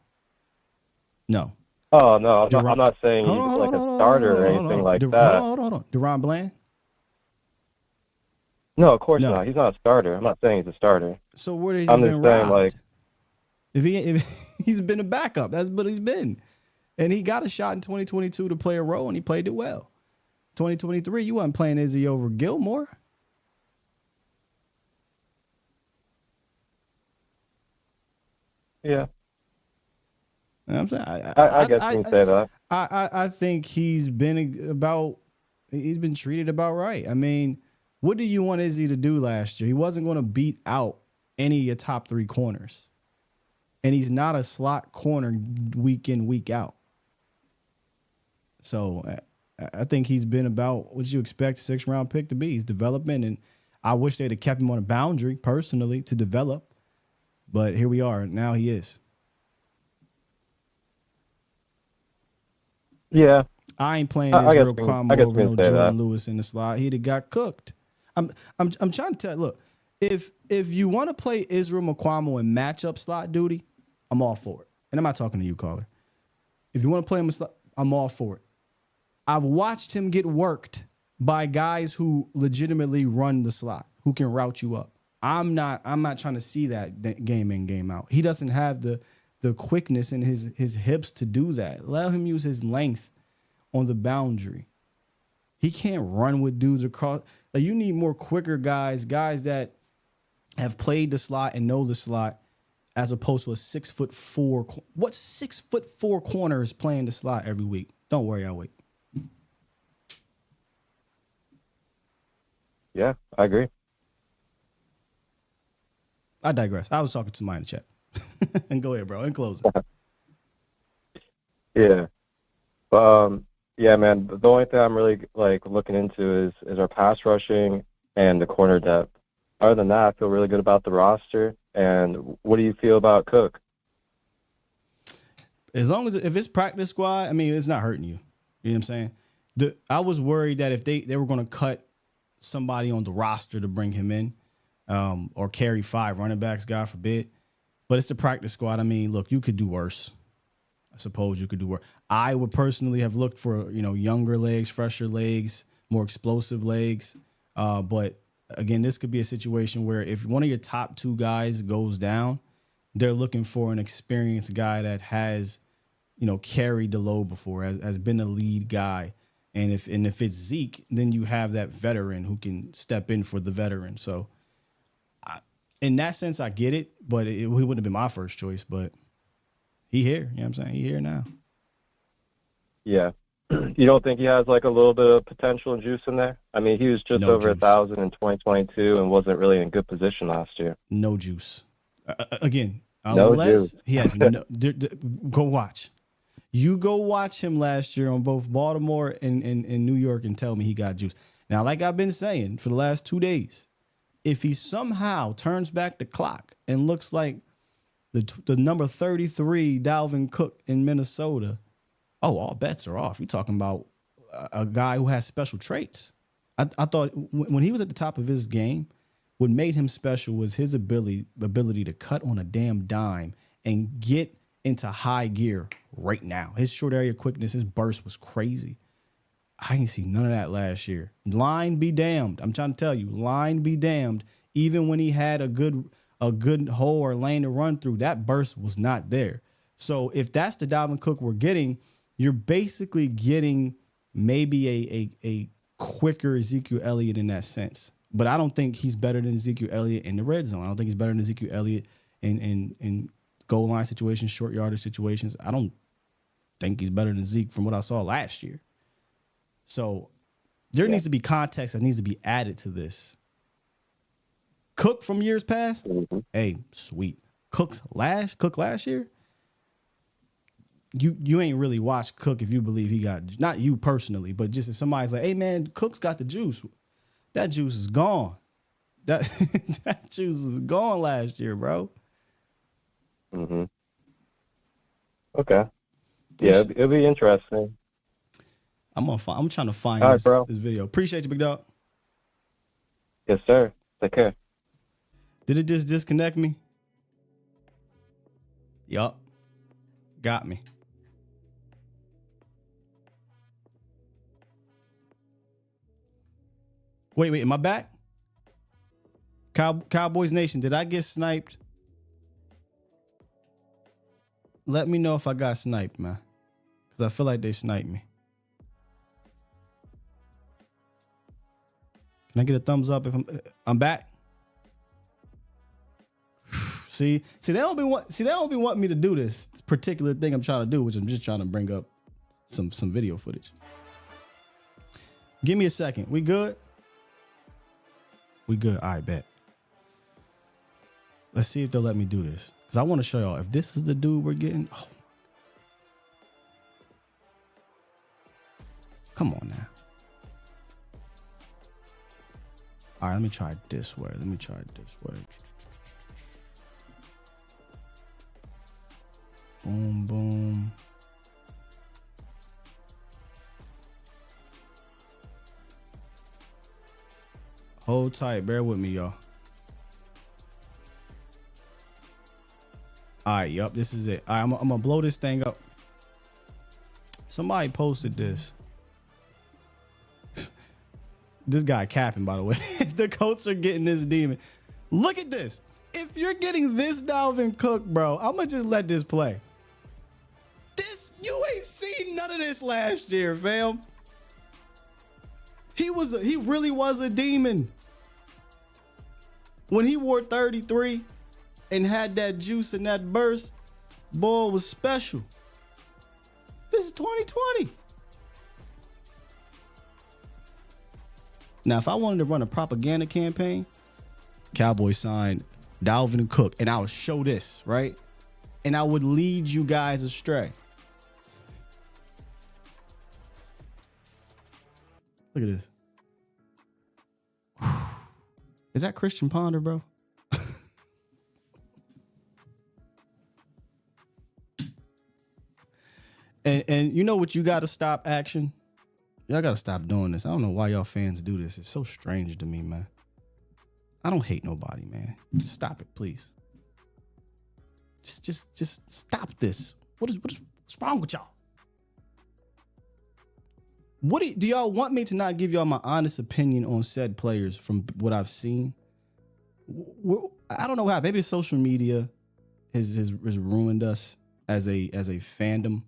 No. Oh, no, I'm not saying he's a starter or anything like that. Hold on. Deron Bland? No, of course not. He's not a starter. I'm not saying he's a starter. So where has he been robbed? If he's been a backup, that's what he's been. And he got a shot in 2022 to play a role, and he played it well. 2023, you wasn't playing Izzy over Gilmore. Yeah. I'm saying, I guess you can say that. I think he's been treated about right. I mean, what do you want Izzy to do last year? He wasn't going to beat out any of your top 3 corners. And he's not a slot corner week in, week out. So I think he's been about what you expect a 6th-round pick to be. He's developing, and I wish they'd have kept him on a boundary, personally, to develop. But here we are. Now he is. Yeah. I ain't playing Israel Kwame over no Jordan Lewis in the slot. He'd have got cooked. I'm trying to tell. Look, if you want to play Israel McQuamu in matchup slot duty, I'm all for it. And I'm not talking to you, caller. If you want to play him in slot, I'm all for it. I've watched him get worked by guys who legitimately run the slot, who can route you up. I'm not trying to see that game in, game out. He doesn't have the quickness in his hips to do that. Let him use his length on the boundary. He can't run with dudes across. Like, you need more quicker guys that have played the slot and know the slot, as opposed to a 6'4". What 6'4" corner is playing the slot every week? Don't worry, I'll wait. Yeah, I agree. I digress. I was talking to somebody in the chat. And go ahead, bro. And close. Yeah. But yeah, man, the only thing I'm really like looking into is our pass rushing and the corner depth. Other than that, I feel really good about the roster. And what do you feel about Cook? As long as if it's practice squad, I mean, it's not hurting you. You know what I'm saying? I was worried that if they were going to cut somebody on the roster to bring him in, or carry 5 running backs, God forbid. But it's the practice squad. I mean, look, you could do worse. I suppose you could do worse. I would personally have looked for, younger legs, fresher legs, more explosive legs. But again, this could be a situation where if one of your top 2 guys goes down, they're looking for an experienced guy that has, carried the load before, has been a lead guy. And if it's Zeke, then you have that veteran who can step in for the veteran. So in that sense, I get it, but he wouldn't have been my first choice. But he here, you know what I'm saying? He here now. Yeah. You don't think he has like a little bit of potential and juice in there? I mean, he was just over 1,000 in 2022 and wasn't really in good position last year. No juice. Again, No unless juice. he has go watch. You go watch him last year on both Baltimore and New York and tell me he got juice. Now, like I've been saying for the last 2 days, if he somehow turns back the clock and looks like the number 33 Dalvin Cook in Minnesota, all bets are off. You're talking about a guy who has special traits. I thought when he was at the top of his game, what made him special was his ability to cut on a damn dime and get into high gear right now. His short area quickness, his burst was crazy. I didn't see none of that last year. Line be damned. I'm trying to tell you, line be damned. Even when he had a good hole or lane to run through, that burst was not there. So if that's the Dalvin Cook we're getting, you're basically getting maybe a quicker Ezekiel Elliott in that sense. But I don't think he's better than Ezekiel Elliott in the red zone. I don't think he's better than Ezekiel Elliott in goal line situations, short yardage situations. I don't think he's better than Zeke from what I saw last year. So there needs to be context that needs to be added to this. Cook from years past, hey, sweet. Cook last year, you ain't really watched Cook if you believe he got, not you personally, but just if somebody's like, hey man, Cook's got the juice. That juice is gone. That juice is gone last year, bro. Mm-hmm. Okay. Yeah, it'll be interesting. I'm trying to find All this, right, bro. this video. Appreciate you, big dog. Yes, sir. Take care. Did it just disconnect me? Yup. Got me. Wait, am I back? Cowboys Nation, did I get sniped? Let me know if I got sniped, man. Because I feel like they sniped me. Can I get a thumbs up if I'm back? See, they don't be wanting me to do this particular thing I'm trying to do, which I'm just trying to bring up some video footage. Give me a second. We good? We good. All right, bet. Let's see if they'll let me do this. Because I want to show y'all if this is the dude we're getting. Oh. Come on now. All right, let me try it this way. Boom, boom. Hold tight. Bear with me, y'all. All right, yup, this is it. All right, I'm going to blow this thing up. Somebody posted this. This guy capping, by the way. The Colts are getting this demon. Look at this. If you're getting this Dalvin Cook, bro, I'm going to just let this play. You ain't seen none of this last year, fam. He really was a demon. When he wore 33 and had that juice and that burst, boy, was special. This is 2020. Now, if I wanted to run a propaganda campaign, Cowboys signed Dalvin Cook, and I would show this, right? And I would lead you guys astray. Look at this. Is that Christian Ponder, bro? and you know what you got to stop, Action? Y'all got to stop doing this. I don't know why y'all fans do this. It's so strange to me, man. I don't hate nobody, man. Just stop it, please. Just stop this. What's wrong with y'all? Do y'all want me to not give y'all my honest opinion on said players from what I've seen? I don't know how. Maybe social media has ruined us as a fandom.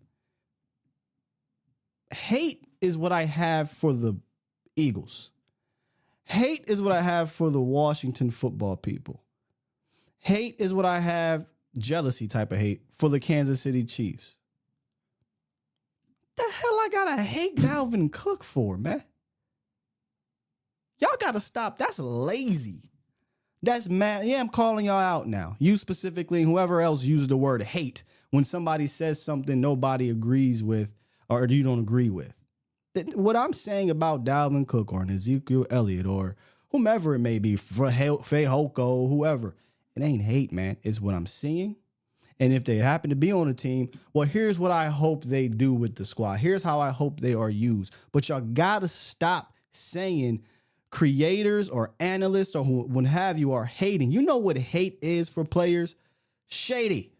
Hate is what I have for the Eagles. Hate is what I have for the Washington football people. Hate is what I have, jealousy type of hate, for the Kansas City Chiefs. The hell I gotta hate Dalvin Cook for, man? Y'all gotta stop. That's lazy. That's mad. Yeah, I'm calling y'all out now. You specifically, and whoever else uses the word hate when somebody says something nobody agrees with or you don't agree with. What I'm saying about Dalvin Cook or Ezekiel Elliott or whomever it may be, Fehoko, whoever, it ain't hate, man. It's what I'm seeing. And if they happen to be on a team, well, here's what I hope they do with the squad. Here's how I hope they are used. But y'all got to stop saying creators or analysts or what have you are hating. You know what hate is for players? Shady.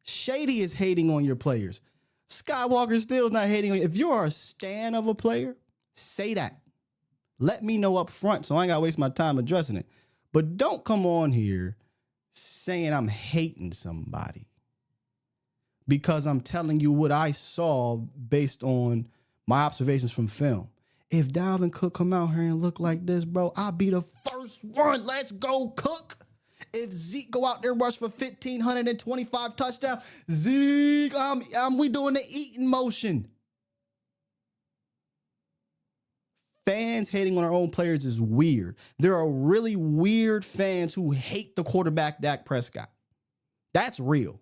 Shady is hating on your players. Skywalker still is not hating on you. If you're a stan of a player, say that. Let me know up front so I ain't got to waste my time addressing it. But don't come on here saying I'm hating somebody because I'm telling you what I saw based on my observations from film. If Dalvin Cook come out here and look like this, bro, I'll be the first one. Let's go, Cook. If Zeke go out there and rush for 1,525 touchdowns, Zeke, we doing the eating motion. Fans hating on our own players is weird. There are really weird fans who hate the quarterback, Dak Prescott. That's real.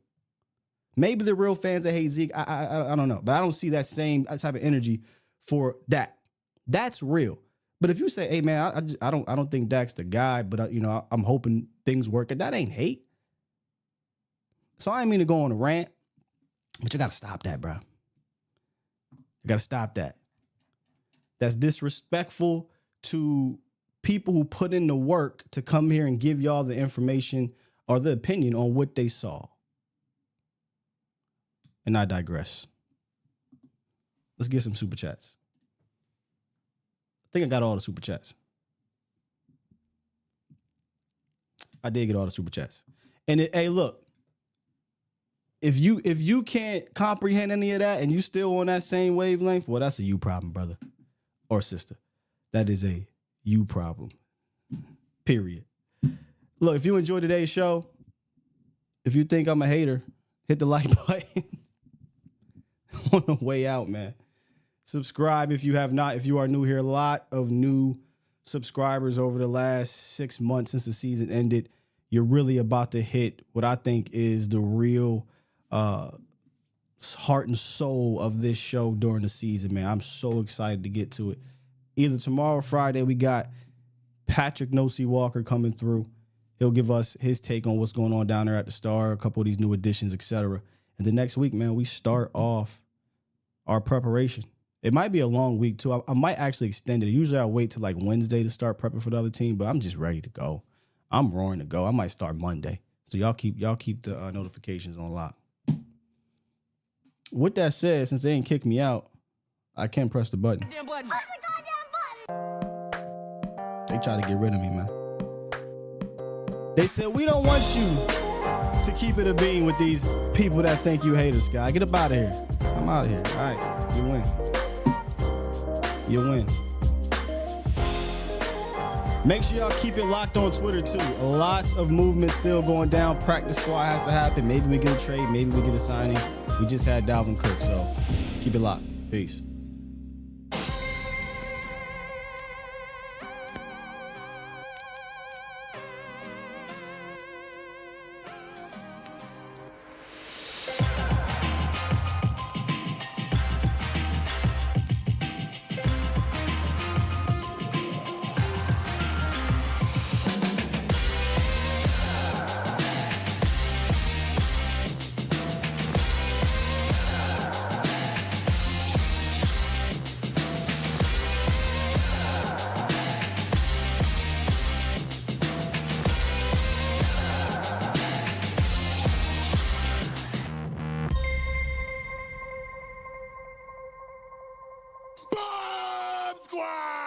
Maybe the real fans that hate Zeke, I don't know. But I don't see that same type of energy for Dak. That's real. But if you say, hey, man, I don't think Dak's the guy, but, I'm hoping things work. That ain't hate. So I ain't mean to go on a rant, but you got to stop that, bro. You got to stop that. That's disrespectful to people who put in the work to come here and give y'all the information or the opinion on what they saw. And I digress. Let's get some super chats. I think I got all the super chats. I did get all the super chats. And hey, look, if you can't comprehend any of that and you still on that same wavelength, well, that's a you problem, brother or sister. That is a you problem. Period. Look, if you enjoyed today's show, if you think I'm a hater, hit the like button on the way out, man. Subscribe if you have not. If you are new here, a lot of new subscribers over the last 6 months since the season ended. You're really about to hit what I think is the real heart and soul of this show during the season, man. I'm so excited to get to it. Either tomorrow or Friday, we got Patrick Nosey Walker coming through. He'll give us his take on what's going on down there at the Star, a couple of these new additions, etc. And the next week, man, we start off our preparation. It might be a long week, too. I might actually extend it. Usually I wait till like Wednesday to start prepping for the other team, but I'm just ready to go. I'm roaring to go. I might start Monday. So y'all keep the notifications on lock. With that said, since they ain't kicked me out, I can't press the button. They try to get rid of me, man. They said, we don't want you to keep it a bean with these people that think you hate us, guy. Get up out of here. I'm out of here. All right, you win. You win. Make sure y'all keep it locked on Twitter too. Lots of movement still going down. Practice squad has to happen. Maybe we get a trade. Maybe we get a signing. We just had Dalvin Cook, so keep it locked. Peace. Bomb Squad!